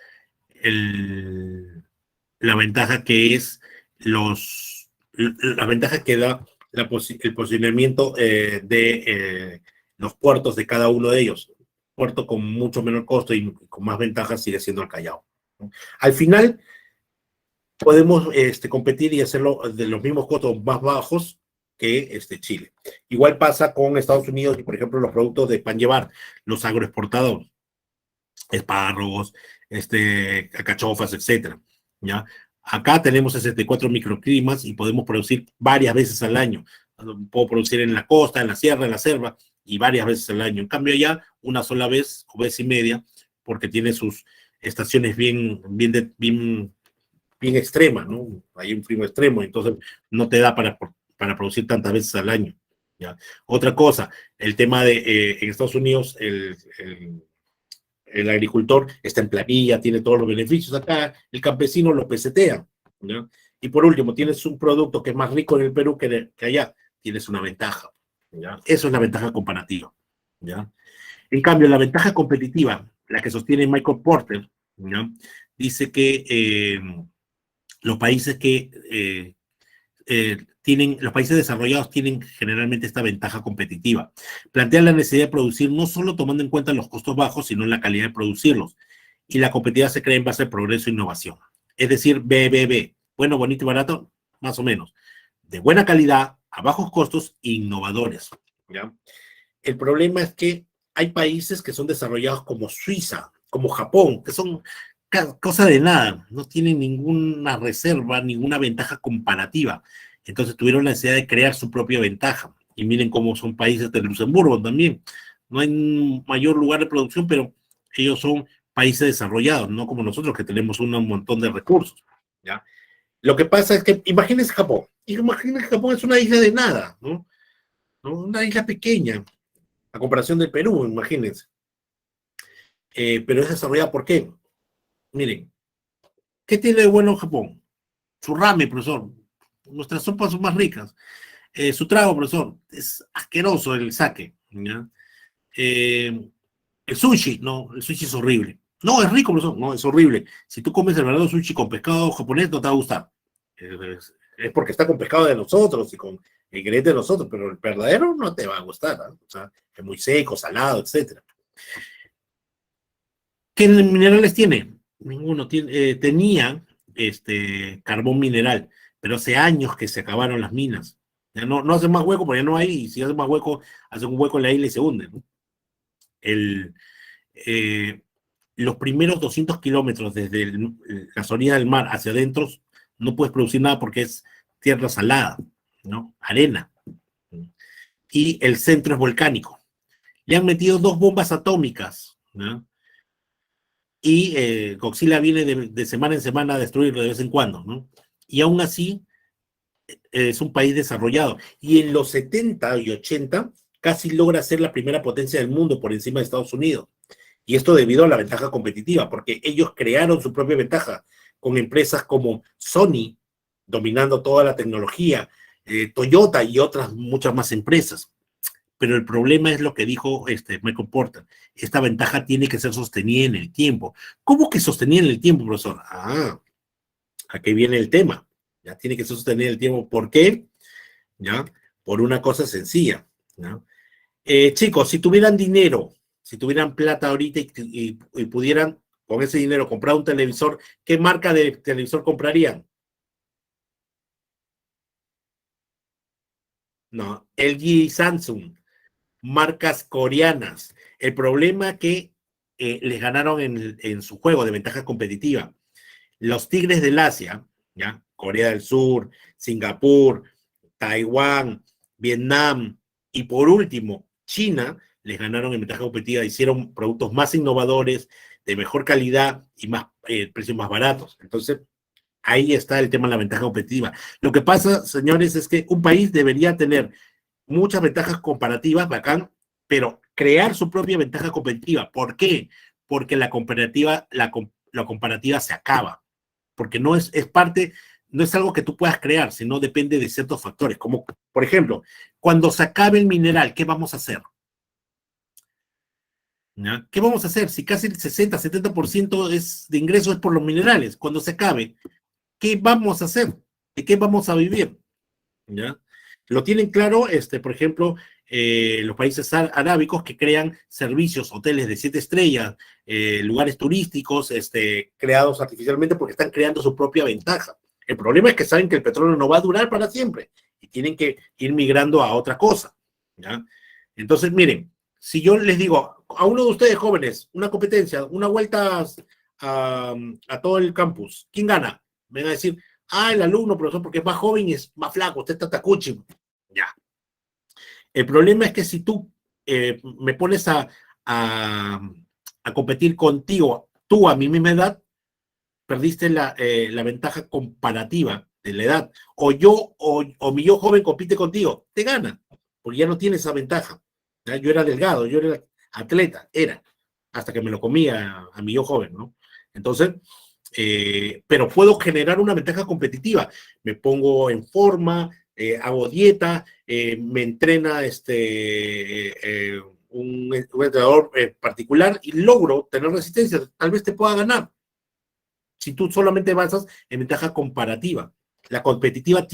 La ventaja que es la ventaja que da el posicionamiento los puertos de cada uno de ellos. Puerto con mucho menor costo y con más ventajas sigue siendo el Callao, ¿no? Al final, podemos competir y hacerlo de los mismos costos más bajos que Chile. Igual pasa con Estados Unidos y, por ejemplo, los productos de pan llevar, los agroexportadores, espárragos, cachofas, etcétera, ¿ya? Acá tenemos 64 microclimas y podemos producir varias veces al año. Puedo producir en la costa, en la sierra, en la selva, y varias veces al año. En cambio, allá una sola vez o vez y media, porque tiene sus estaciones bien extrema, ¿no? Hay un frío extremo, entonces no te da para producir tantas veces al año, ¿ya? Otra cosa, el tema en Estados Unidos, el agricultor está en planilla, tiene todos los beneficios. Acá el campesino lo pesetea, ¿ya? Y por último, tienes un producto que es más rico en el Perú que allá, tienes una ventaja, ¿ya? Eso es la ventaja comparativa, ¿ya? En cambio, la ventaja competitiva, la que sostiene Michael Porter, ¿ya? Dice que los países los países desarrollados tienen generalmente esta ventaja competitiva. Plantean la necesidad de producir no solo tomando en cuenta los costos bajos, sino la calidad de producirlos. Y la competitividad se crea en base al progreso e innovación. Es decir, BBB, bueno, bonito y barato, más o menos. De buena calidad, a bajos costos, innovadores, ¿ya? El problema es que hay países que son desarrollados como Suiza, como Japón, que son cosa de nada, no tienen ninguna reserva, ninguna ventaja comparativa. Entonces tuvieron la necesidad de crear su propia ventaja. Y miren cómo son países de Luxemburgo también. No hay un mayor lugar de producción, pero ellos son países desarrollados, no como nosotros que tenemos un montón de recursos, ¿ya? Lo que pasa es que, imagínense Japón. Imagínense Japón es una isla de nada, ¿no? Una isla pequeña, a comparación del Perú, imagínense. Pero es desarrollada, ¿por qué? Miren, ¿qué tiene de bueno Japón? Su ramen, profesor. Nuestras sopas son más ricas. Su trago, profesor, es asqueroso el sake, ¿ya? El sushi, no, el sushi es horrible. No, es rico, profesor, no, es horrible. Si tú comes el verdadero sushi con pescado japonés, no te va a gustar. Es porque está con pescado de nosotros y con ingredientes de nosotros, pero el verdadero no te va a gustar, ¿eh? O sea, es muy seco, salado, etcétera. ¿Qué minerales tiene? Ninguno. Tenía carbón mineral, pero hace años que se acabaron las minas. Ya no hacen más hueco porque ya no hay, y si hacen más hueco, hacen un hueco en la isla y se hunden, ¿no? El, eh, los primeros 200 kilómetros desde las orillas del mar hacia adentro no puedes producir nada porque es tierra salada, ¿no? Arena. Y el centro es volcánico. Le han metido 2 bombas atómicas, ¿no? Y Godzilla viene de semana en semana a destruirlo de vez en cuando, ¿no? Y aún así es un país desarrollado. Y en los 70 y 80 casi logra ser la primera potencia del mundo por encima de Estados Unidos. Y esto debido a la ventaja competitiva, porque ellos crearon su propia ventaja con empresas como Sony, dominando toda la tecnología, Toyota y otras muchas más empresas. Pero el problema es lo que dijo Michael Porter. Esta ventaja tiene que ser sostenida en el tiempo. ¿Cómo que sostenida en el tiempo, profesor? Aquí viene el tema. Ya tiene que ser sostenida en el tiempo. ¿Por qué? ¿Ya? Por una cosa sencilla, ¿no? Chicos, si tuvieran dinero, si tuvieran plata ahorita y pudieran con ese dinero comprar un televisor, ¿qué marca de televisor comprarían? No, LG y Samsung, marcas coreanas. El problema que les ganaron en su juego de ventaja competitiva. Los tigres del Asia, ¿ya? Corea del Sur, Singapur, Taiwán, Vietnam y por último, China, les ganaron en ventaja competitiva, hicieron productos más innovadores, de mejor calidad y más precios más baratos. Entonces, ahí está el tema de la ventaja competitiva. Lo que pasa, señores, es que un país debería tener muchas ventajas comparativas, bacán, pero crear su propia ventaja competitiva. ¿Por qué? Porque la comparativa se acaba, porque no es parte, no es algo que tú puedas crear, sino depende de ciertos factores, como por ejemplo, cuando se acabe el mineral, ¿qué vamos a hacer? ¿Ya? ¿Qué vamos a hacer si casi el 60-70% de ingresos es por los minerales? Cuando se acabe, ¿qué vamos a hacer? ¿De qué vamos a vivir? ¿Ya? Lo tienen claro, por ejemplo, los países arábicos que crean servicios, hoteles de 7 estrellas, lugares turísticos, creados artificialmente porque están creando su propia ventaja. El problema es que saben que el petróleo no va a durar para siempre y tienen que ir migrando a otra cosa, ¿ya? Entonces, miren, si yo les digo a uno de ustedes jóvenes, una competencia, una vuelta a todo el campus, ¿quién gana? Me van a decir, el alumno, profesor, porque es más joven y es más flaco, usted está tacuchi. Ya. El problema es que si tú me pones a, a competir contigo, tú a mi misma edad, perdiste la ventaja comparativa de la edad. O yo, o mi yo joven compite contigo, te gana, porque ya no tiene esa ventaja. ¿Ya? Yo era delgado, yo era atleta, hasta que me lo comía a mi yo joven, ¿no? Entonces, pero puedo generar una ventaja competitiva. Me pongo en forma, hago dieta, me entrena un entrenador particular y logro tener resistencia. Tal vez te pueda ganar si tú solamente avanzas en ventaja comparativa. La competitiva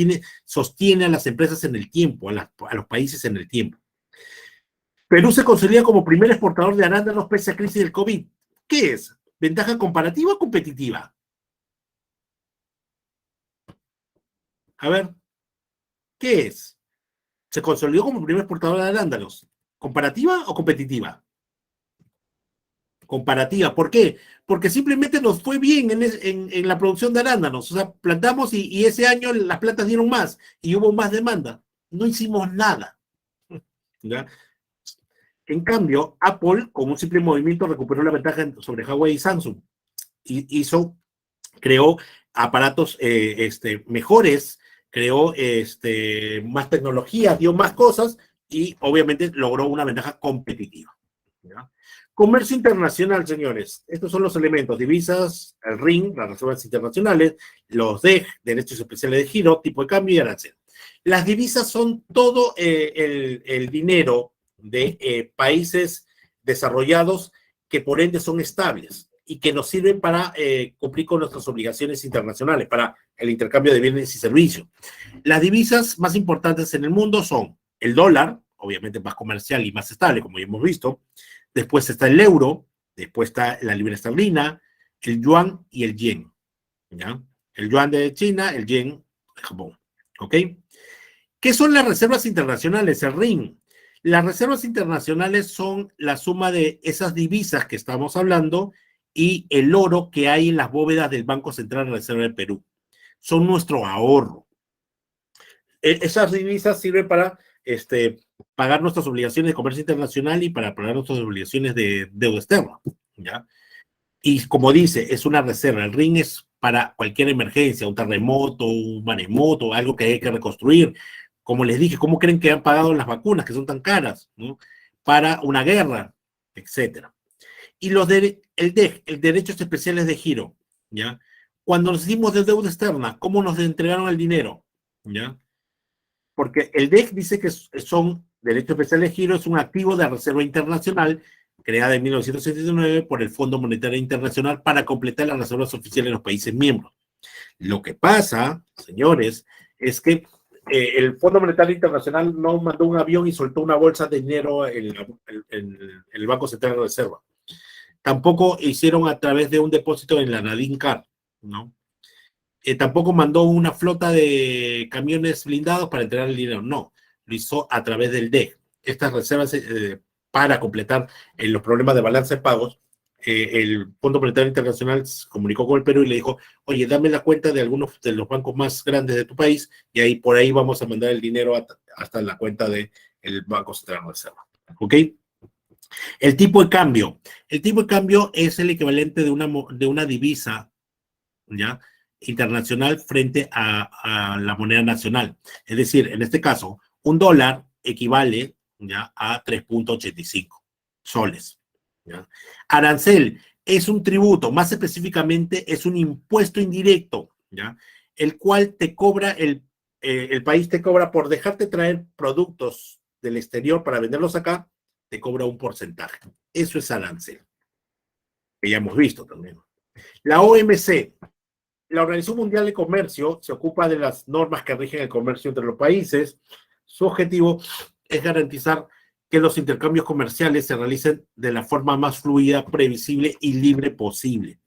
sostiene a las empresas en el tiempo, a los países en el tiempo. Perú se consolida como primer exportador de arándanos pese a crisis del COVID. ¿Qué es? ¿Ventaja comparativa o competitiva? A ver, ¿qué es? Se consolidó como primer exportador de arándanos. ¿Comparativa o competitiva? Comparativa. ¿Por qué? Porque simplemente nos fue bien en la producción de arándanos. O sea, plantamos y ese año las plantas dieron más y hubo más demanda. No hicimos nada. ¿Ya? En cambio, Apple, con un simple movimiento, recuperó la ventaja sobre Huawei y Samsung. Y creó aparatos mejores, creó más tecnología, dio más cosas y obviamente logró una ventaja competitiva. ¿Ya? Comercio internacional, señores. Estos son los elementos: divisas, el RIN, las reservas internacionales, los DEG, derechos especiales de giro, tipo de cambio y arancel. Las divisas son todo el dinero de países desarrollados que por ende son estables y que nos sirven para cumplir con nuestras obligaciones internacionales, para el intercambio de bienes y servicios. Las divisas más importantes en el mundo son el dólar, obviamente más comercial y más estable, como ya hemos visto. Después está el euro, después está la libra esterlina, el yuan y el yen. ¿Ya? El yuan de China, el yen de Japón. ¿Ok? ¿Qué son las reservas internacionales? El RIN. Las reservas internacionales son la suma de esas divisas que estamos hablando y el oro que hay en las bóvedas del Banco Central de Reserva del Perú. Son nuestro ahorro. Esas divisas sirven para pagar nuestras obligaciones de comercio internacional y para pagar nuestras obligaciones de deuda externa, ¿ya? Y como dice, es una reserva. El RIN es para cualquier emergencia, un terremoto, un maremoto, algo que hay que reconstruir. Como les dije, ¿cómo creen que han pagado las vacunas que son tan caras, ¿no? Para una guerra, etcétera. Y el DEG, el Derechos Especiales de Giro, ¿ya? Cuando nos dimos de deuda externa, ¿cómo nos entregaron el dinero? ¿Ya? Porque el DEG dice que son derechos especiales de giro, es un activo de reserva internacional creada en 1969 por el Fondo Monetario Internacional para completar las reservas oficiales de los países miembros. Lo que pasa, señores, es que el Fondo Monetario Internacional no mandó un avión y soltó una bolsa de dinero en el Banco Central de Reserva. Tampoco hicieron a través de un depósito en la Nadine Card, ¿no? Tampoco mandó una flota de camiones blindados para entregar el dinero, no, lo hizo a través del DEG. Estas reservas para completar los problemas de balance de pagos el Fondo Monetario Internacional se comunicó con el Perú y le dijo, oye, dame la cuenta de algunos de los bancos más grandes de tu país y ahí por ahí vamos a mandar el dinero hasta la cuenta del Banco Central de Reserva. ¿Ok? El tipo de cambio. El tipo de cambio es el equivalente de una divisa, ¿ya? Internacional frente a la moneda nacional. Es decir, en este caso, un dólar equivale, ¿ya?, a 3.85 soles. ¿Ya? Arancel es un tributo, más específicamente es un impuesto indirecto, ¿ya?, el cual te cobra el país te cobra por dejarte traer productos del exterior para venderlos acá, te cobra un porcentaje. Eso es arancel, que ya hemos visto también. La OMC, la Organización Mundial de Comercio, se ocupa de las normas que rigen el comercio entre los países. Su objetivo es garantizar que los intercambios comerciales se realicen de la forma más fluida, previsible y libre posible,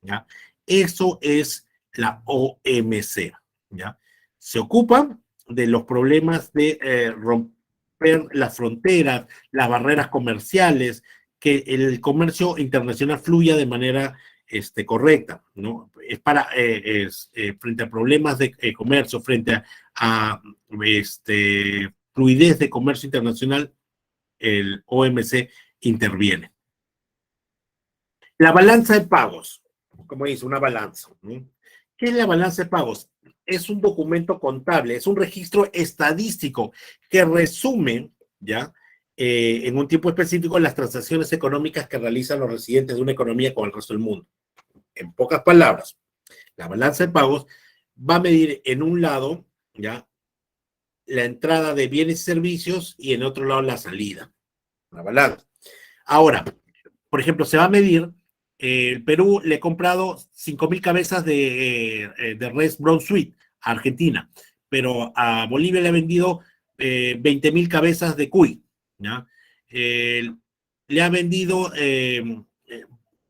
¿ya? Eso es la OMC, ¿ya? Se ocupa de los problemas de romper las fronteras, las barreras comerciales, que el comercio internacional fluya de manera correcta, ¿no? Es para, frente a problemas de comercio, frente a fluidez de comercio internacional, el OMC interviene. La balanza de pagos, como dice, una balanza, ¿no? ¿Qué es la balanza de pagos? Es un documento contable, es un registro estadístico que resume, ¿ya?, en un tiempo específico las transacciones económicas que realizan los residentes de una economía con el resto del mundo. En pocas palabras, la balanza de pagos va a medir en un lado, ¿ya?, la entrada de bienes y servicios y en otro lado la salida. La balanza. Ahora, por ejemplo, se va a medir, el Perú le ha comprado 5.000 cabezas de res brown sweet a Argentina, pero a Bolivia le ha vendido 20.000 cabezas de cuy, ¿ya? Le ha vendido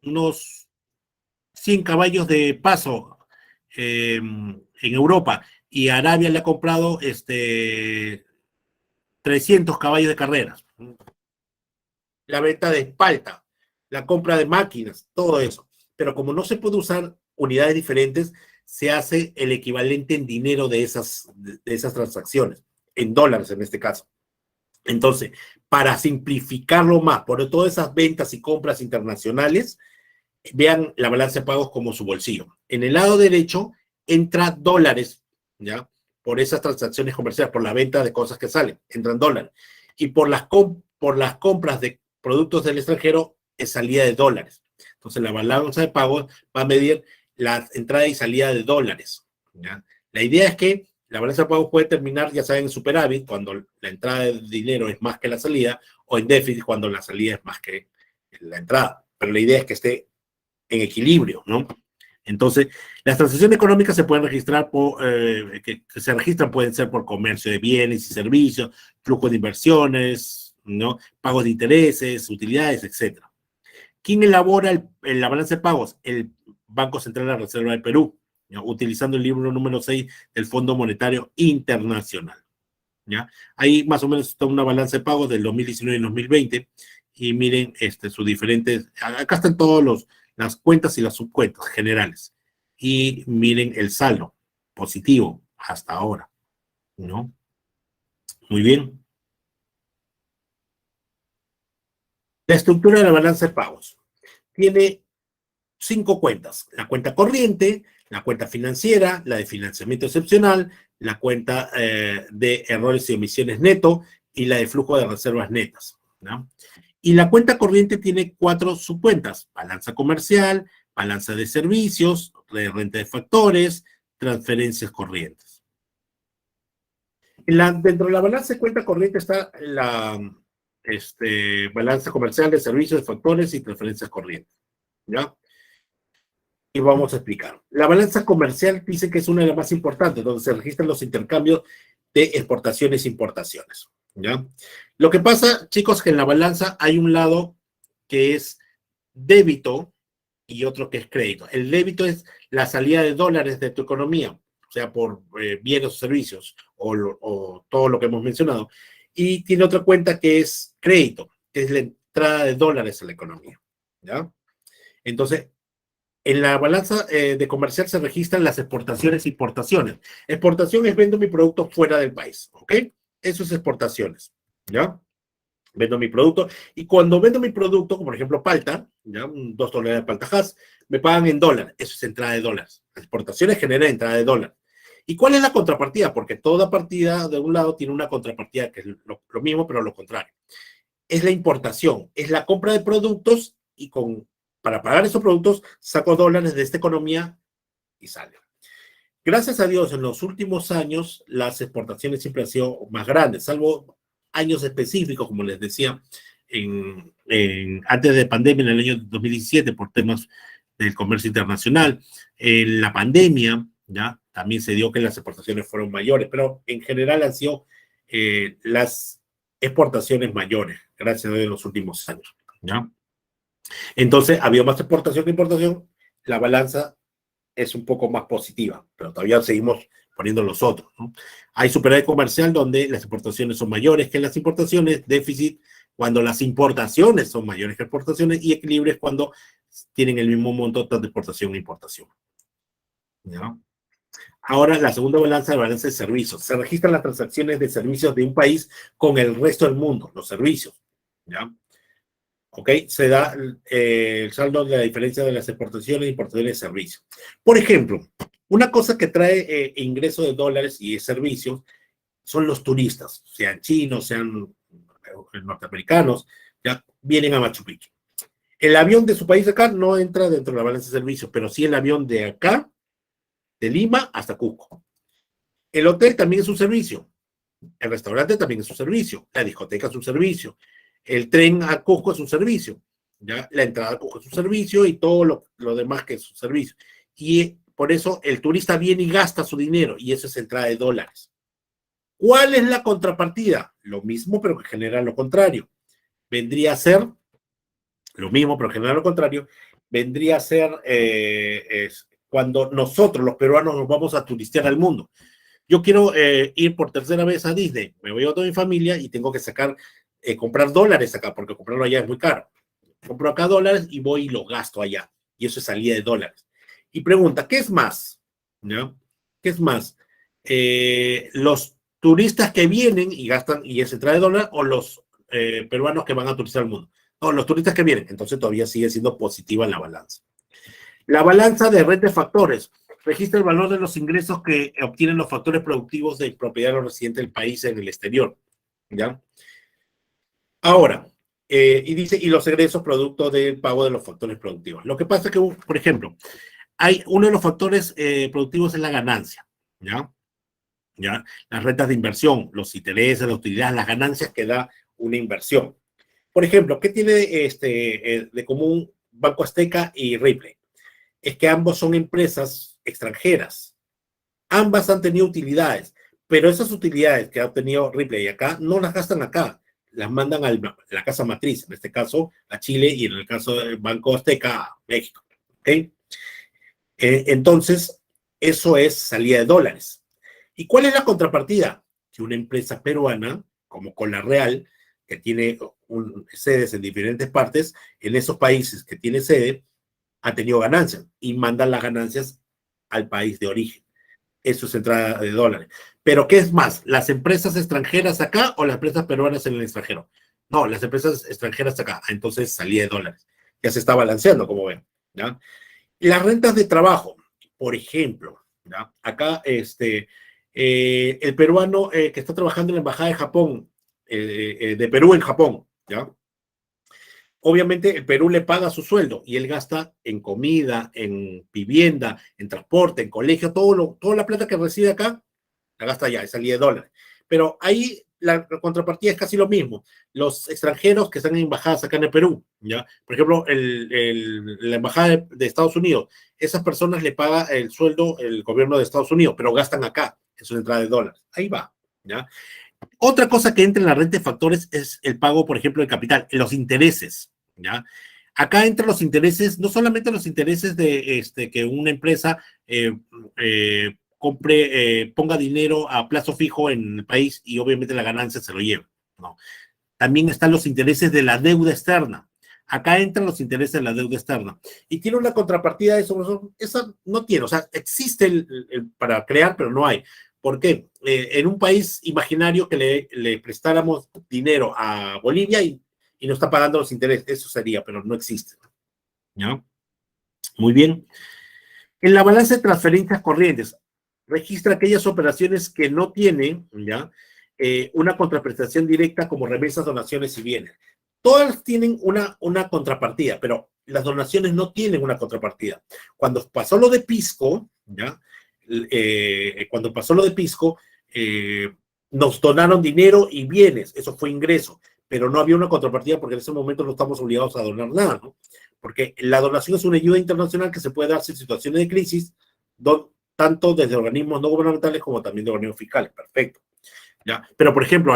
unos 100 caballos de paso en Europa, y Arabia le ha comprado 300 caballos de carreras. La venta de espalda, la compra de máquinas, todo eso. Pero como no se puede usar unidades diferentes, se hace el equivalente en dinero de esas transacciones, en dólares en este caso. Entonces, para simplificarlo más, por todas esas ventas y compras internacionales, vean la balanza de pagos como su bolsillo. En el lado derecho entra dólares, ¿ya?, por esas transacciones comerciales, por la venta de cosas que salen, entran dólares. Y por las compras de productos del extranjero es salida de dólares. Entonces, la balanza de pagos va a medir la entrada y salida de dólares, ¿ya? La idea es que la balanza de pagos puede terminar, ya saben, en superávit, cuando la entrada de dinero es más que la salida, o en déficit, cuando la salida es más que la entrada. Pero la idea es que esté en equilibrio, ¿no? Entonces, las transacciones económicas se pueden registrar que se registran, pueden ser por comercio de bienes y servicios, flujo de inversiones, ¿no?, pagos de intereses, utilidades, etc. ¿Quién elabora la balanza de pagos? El Banco Central de la Reserva del Perú, ¿no?, utilizando el libro número 6 del Fondo Monetario Internacional, ¿ya? Ahí más o menos está una balanza de pagos del 2019 y 2020, y miren sus diferentes, acá están todos las cuentas y las subcuentas generales, y miren el saldo positivo hasta ahora, ¿no? Muy bien. La estructura de la balanza de pagos tiene 5 cuentas: la cuenta corriente, la cuenta financiera, la de financiamiento excepcional, la cuenta de errores y omisiones neto, y la de flujo de reservas netas, ¿no? Y la cuenta corriente tiene 4 subcuentas: balanza comercial, balanza de servicios, de renta de factores, transferencias corrientes. Dentro de la balanza de cuenta corriente está la balanza comercial, de servicios, de factores y transferencias corrientes, ¿ya? Y vamos a explicar. La balanza comercial dice que es una de las más importantes, donde se registran los intercambios de exportaciones e importaciones, ¿ya? Lo que pasa, chicos, que en la balanza hay un lado que es débito y otro que es crédito. El débito es la salida de dólares de tu economía, o sea, por bienes o servicios, o todo lo que hemos mencionado. Y tiene otra cuenta que es crédito, que es la entrada de dólares a la economía, ¿ya? Entonces, en la balanza de comercial se registran las exportaciones e importaciones. Exportación es vendo mi producto fuera del país, ¿ok? Eso es exportaciones, ¿ya? Vendo mi producto y cuando vendo mi producto, como por ejemplo palta, ¿ya? $2 de palta Hass, me pagan en dólar. Eso es entrada de dólares. Las exportaciones generan entrada de dólar. ¿Y cuál es la contrapartida? Porque toda partida de un lado tiene una contrapartida que es lo mismo, pero lo contrario. Es la importación, es la compra de productos y para pagar esos productos saco dólares de esta economía y sale. Gracias a Dios, en los últimos años las exportaciones siempre han sido más grandes, salvo años específicos, como les decía, antes de pandemia, en el año 2017, por temas del comercio internacional. En la pandemia, ya también se dio que las exportaciones fueron mayores, pero en general han sido las exportaciones mayores, gracias a Dios, en los últimos años. ¿Ya? Entonces, había más exportación que importación, la balanza es un poco más positiva, pero todavía seguimos poniendo los otros, ¿no? Hay superávit comercial donde las exportaciones son mayores que las importaciones, déficit cuando las importaciones son mayores que exportaciones y equilibrio es cuando tienen el mismo monto tanto de exportación e importación. ¿Ya? Ahora, la segunda balanza, la balanza de servicios. Se registran las transacciones de servicios de un país con el resto del mundo, los servicios. ¿Ya? ¿Ok? Se da el saldo de la diferencia de las exportaciones e importaciones de servicios. Por ejemplo, una cosa que trae ingreso de dólares y de servicios son los turistas, sean chinos, sean norteamericanos, ya vienen a Machu Picchu. El avión de su país acá no entra dentro de la balanza de servicios, pero sí el avión de acá, de Lima hasta Cusco. El hotel también es un servicio, el restaurante también es un servicio, la discoteca es un servicio, el tren a Cusco es un servicio, ¿ya? La entrada a Cusco es un servicio y todo lo demás que es un servicio. Y por eso el turista viene y gasta su dinero y eso es entrada de dólares. ¿Cuál es la contrapartida? Lo mismo, pero que genera lo contrario. Vendría a ser lo mismo, pero que genera lo contrario. Vendría a ser cuando nosotros, los peruanos, nos vamos a turistear al mundo. Yo quiero ir por tercera vez a Disney, me voy a toda mi familia y tengo que comprar dólares acá, porque comprarlo allá es muy caro. Compro acá dólares y voy y lo gasto allá. Y eso es salida de dólares. Y pregunta, ¿qué es más? ¿No? ¿Qué es más? ¿Los turistas que vienen y gastan y es entrada de dólar o los peruanos que van a turistar al mundo? No, los turistas que vienen. Entonces todavía sigue siendo positiva la balanza. La balanza de renta de factores registra el valor de los ingresos que obtienen los factores productivos de propiedad de los residentes del país en el exterior. ¿Ya? Ahora, y dice, y los egresos producto del pago de los factores productivos. Lo que pasa es que, por ejemplo, hay uno de los factores productivos es la ganancia, ¿ya? ¿Ya? Las rentas de inversión, los intereses, las utilidades, las ganancias que da una inversión. Por ejemplo, ¿qué tiene de común Banco Azteca y Ripley? Es que ambos son empresas extranjeras. Ambas han tenido utilidades, pero esas utilidades que ha obtenido Ripley acá no las gastan acá, las mandan a la casa matriz, en este caso a Chile y en el caso del Banco Azteca a México. ¿Okay? Entonces, eso es salida de dólares. ¿Y cuál es la contrapartida? Que una empresa peruana, como Cola Real, que tiene sedes en diferentes partes, en esos países que tiene sede, ha tenido ganancias y mandan las ganancias al país de origen. Eso es entrada de dólares. Pero, ¿qué es más? ¿Las empresas extranjeras acá o las empresas peruanas en el extranjero? No, las empresas extranjeras acá. Entonces, salida de dólares. Ya se está balanceando, como ven. ¿Ya? Las rentas de trabajo, por ejemplo, ¿ya? Acá el peruano que está trabajando en la embajada de Japón, de Perú en Japón, ¿ya? Obviamente el Perú le paga su sueldo y él gasta en comida, en vivienda, en transporte, en colegio, toda la plata que recibe acá, la gasta allá, es salida de dólares. Pero ahí la contrapartida es casi lo mismo. Los extranjeros que están en embajadas acá en el Perú, ¿ya? Por ejemplo, la embajada de Estados Unidos, esas personas le paga el sueldo el gobierno de Estados Unidos, pero gastan acá, eso es entrada de dólares. Ahí va, ¿ya? Otra cosa que entra en la renta de factores es el pago, por ejemplo, de capital, los intereses, ¿ya? Acá entran los intereses, no solamente los intereses de que una empresa ponga dinero a plazo fijo en el país y obviamente la ganancia se lo lleva, ¿no? También están los intereses de la deuda externa. Acá entran los intereses de la deuda externa. Y tiene una contrapartida de eso. Esa no tiene, o sea, existe para crear, pero no hay. ¿Por qué? En un país imaginario que le prestáramos dinero a Bolivia y no está pagando los intereses, eso sería, pero no existe. ¿Ya? Muy bien. En la balanza de transferencias corrientes, registra aquellas operaciones que no tienen, ¿ya? Una contraprestación directa como remesas, donaciones y bienes. Todas tienen una contrapartida, pero las donaciones no tienen una contrapartida. Cuando pasó lo de Pisco, ¿ya? Cuando pasó lo de Pisco, nos donaron dinero y bienes, eso fue ingreso, pero no había una contrapartida porque en ese momento no estamos obligados a donar nada, ¿no? Porque la donación es una ayuda internacional que se puede dar en situaciones de crisis, tanto desde organismos no gubernamentales como también de organismos fiscales. Perfecto. ¿Ya? Pero, por ejemplo,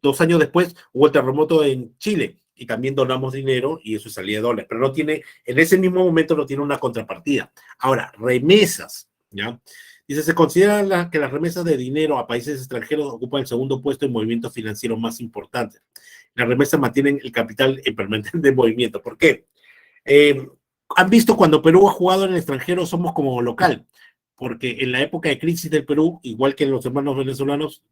2 años después hubo el terremoto en Chile y también donamos dinero y eso salía de dólares, pero no tiene, en ese mismo momento no tiene una contrapartida. Ahora, remesas, ¿ya? Dice, se considera que las remesas de dinero a países extranjeros ocupan el segundo puesto en movimientos financieros más importantes. Las remesas mantienen el capital en permanente movimiento. ¿Por qué? Han visto cuando Perú ha jugado en el extranjero, somos como local, porque en la época de crisis del Perú, igual que en los hermanos venezolanos,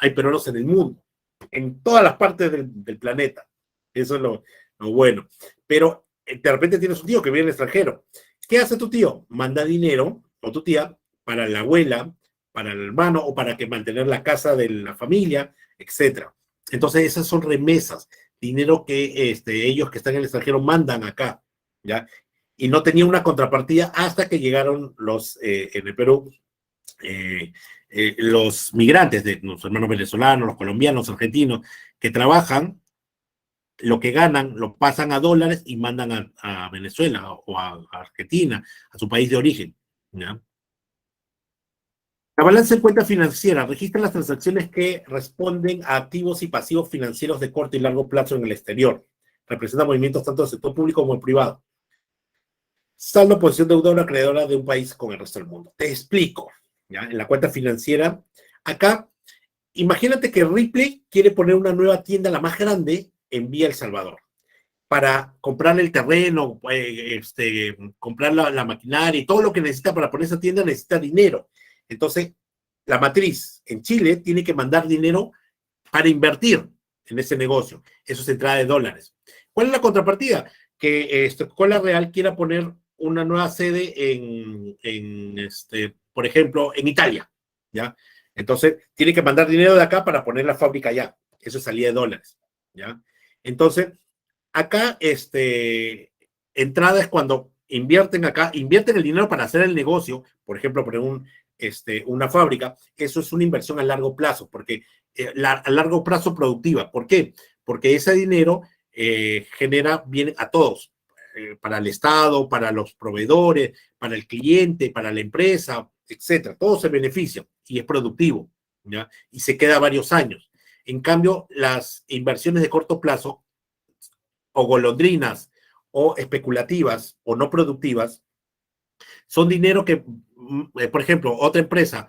hay peruanos en el mundo, en todas las partes del planeta. Eso es lo bueno. Pero de repente tienes un tío que vive en el extranjero. ¿Qué hace tu tío? Manda dinero, o tu tía, para la abuela, para el hermano, o para que mantener la casa de la familia, etcétera. Entonces esas son remesas, dinero que ellos que están en el extranjero mandan acá, ¿ya? Y no tenía una contrapartida hasta que llegaron en el Perú, los migrantes de los hermanos venezolanos, los colombianos, los argentinos, que trabajan, lo que ganan lo pasan a dólares y mandan a Venezuela o a Argentina, a su país de origen, ¿ya? La balanza de cuenta financiera registra las transacciones que responden a activos y pasivos financieros de corto y largo plazo en el exterior. Representa movimientos tanto del sector público como el privado. Saldo posición deudora acreedora de un país con el resto del mundo. Te explico, ¿ya? En la cuenta financiera, acá, imagínate que Ripley quiere poner una nueva tienda, la más grande, en Villa El Salvador. Para comprar el terreno, comprar la maquinaria y todo lo que necesita para poner esa tienda necesita dinero. Entonces, la matriz en Chile tiene que mandar dinero para invertir en ese negocio. Eso es entrada de dólares. ¿Cuál es la contrapartida? Que Coca-Cola Real quiera poner una nueva sede por ejemplo, en Italia, ¿ya? Entonces, tiene que mandar dinero de acá para poner la fábrica allá. Eso salía de dólares, ¿ya? Entonces, acá, entrada es cuando invierten acá, invierten el dinero para hacer el negocio, por ejemplo, poner una fábrica, eso es una inversión a largo plazo, porque a largo plazo productiva. ¿Por qué? Porque ese dinero genera bien a todos, para el Estado, para los proveedores, para el cliente, para la empresa, etcétera. Todo se beneficia y es productivo, ¿ya? Y se queda varios años. En cambio, las inversiones de corto plazo o golondrinas o especulativas o no productivas son dinero que, por ejemplo, otra empresa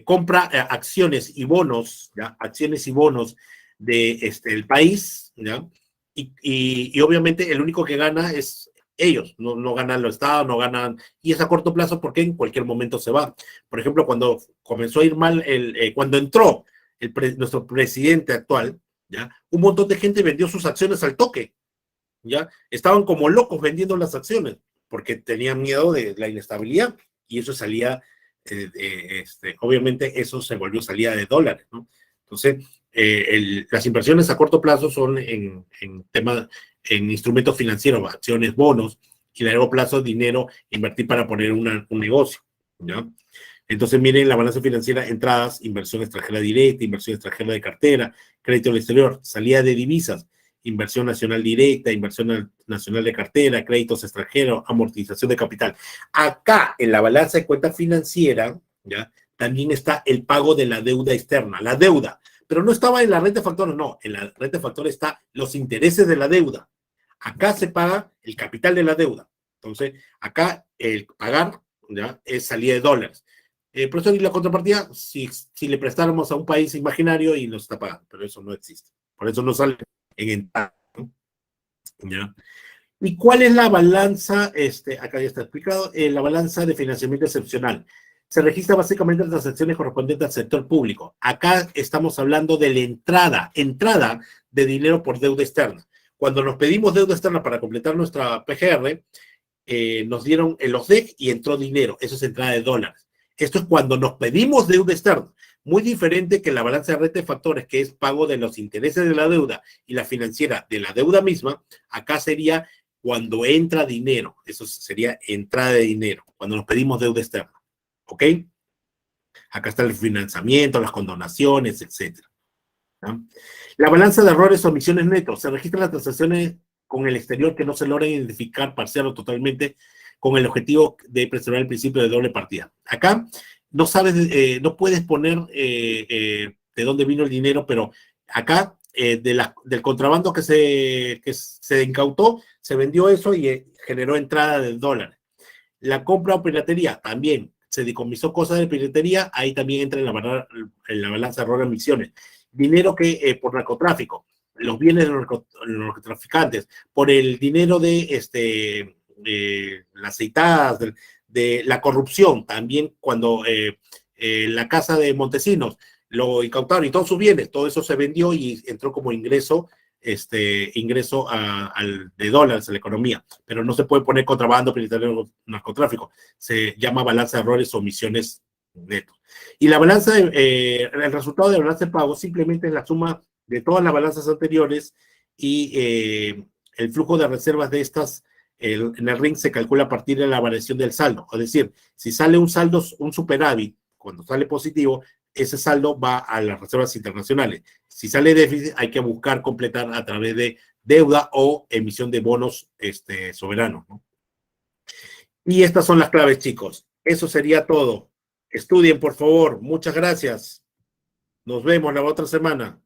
compra acciones y bonos, ¿ya? Acciones y bonos de el país, ¿ya? Y obviamente el único que gana es ellos, no ganan los estados, no ganan, y es a corto plazo porque en cualquier momento se va. Por ejemplo, cuando comenzó a ir mal, cuando entró nuestro presidente actual, ¿ya? Un montón de gente vendió sus acciones al toque, ¿ya? Estaban como locos vendiendo las acciones porque tenían miedo de la inestabilidad y eso salía, obviamente eso se volvió salida de dólares, ¿no? Entonces, las inversiones a corto plazo son en instrumentos financieros, acciones, bonos, y a largo plazo dinero, invertir para poner un negocio, ¿ya? Entonces, miren la balanza financiera, entradas, inversión extranjera directa, inversión extranjera de cartera, crédito al exterior, salida de divisas, inversión nacional directa, inversión nacional de cartera, créditos extranjeros, amortización de capital. Acá, en la balanza de cuenta financiera, ¿ya? También está el pago de la deuda externa, la deuda, pero no estaba en la renta de factores, no, en la renta de factores está los intereses de la deuda. Acá se paga el capital de la deuda. Entonces, acá el pagar, ¿ya? Es salida de dólares. Por eso, y la contrapartida, si le prestáramos a un país imaginario y nos está pagando, pero eso no existe. Por eso no sale en entrada, ¿no? ¿Ya? ¿Y cuál es la balanza? Acá ya está explicado, la balanza de financiamiento excepcional. Se registra básicamente las transacciones correspondientes al sector público. Acá estamos hablando de la entrada de dinero por deuda externa. Cuando nos pedimos deuda externa para completar nuestra PGR, nos dieron los DEC y entró dinero. Eso es entrada de dólares. Esto es cuando nos pedimos deuda externa. Muy diferente que la balanza de renta de factores, que es pago de los intereses de la deuda y la financiera de la deuda misma. Acá sería cuando entra dinero. Eso sería entrada de dinero, cuando nos pedimos deuda externa. ¿Ok? Acá está el financiamiento, las condonaciones, etcétera. ¿No? La balanza de errores o omisiones netos. Se registran las transacciones con el exterior que no se logran identificar parcial o totalmente con el objetivo de preservar el principio de doble partida. Acá no sabes, no puedes poner de dónde vino el dinero, pero acá del contrabando que se incautó, se vendió eso y generó entrada de dólares. La compra o piratería también se decomisó cosas de piratería, ahí también entra en la balanza de error de emisiones. Dinero que por narcotráfico, los bienes de los narcotraficantes, por el dinero de las aceitadas, de la corrupción, también cuando la casa de Montesinos lo incautaron y todos sus bienes, todo eso se vendió y entró como ingreso de dólares a la economía, pero no se puede poner contrabando, piratería, narcotráfico. Se llama balanza de errores o omisiones netos. Y la balanza, el resultado de la balanza de pago simplemente es la suma de todas las balanzas anteriores y el flujo de reservas de estas en el RIN se calcula a partir de la variación del saldo. Es decir, si sale un saldo, un superávit, cuando sale positivo, ese saldo va a las reservas internacionales. Si sale déficit, hay que buscar completar a través de deuda o emisión de bonos soberanos, ¿no? Y estas son las claves, chicos. Eso sería todo. Estudien, por favor. Muchas gracias. Nos vemos la otra semana.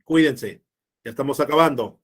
Cuídense. Ya estamos acabando.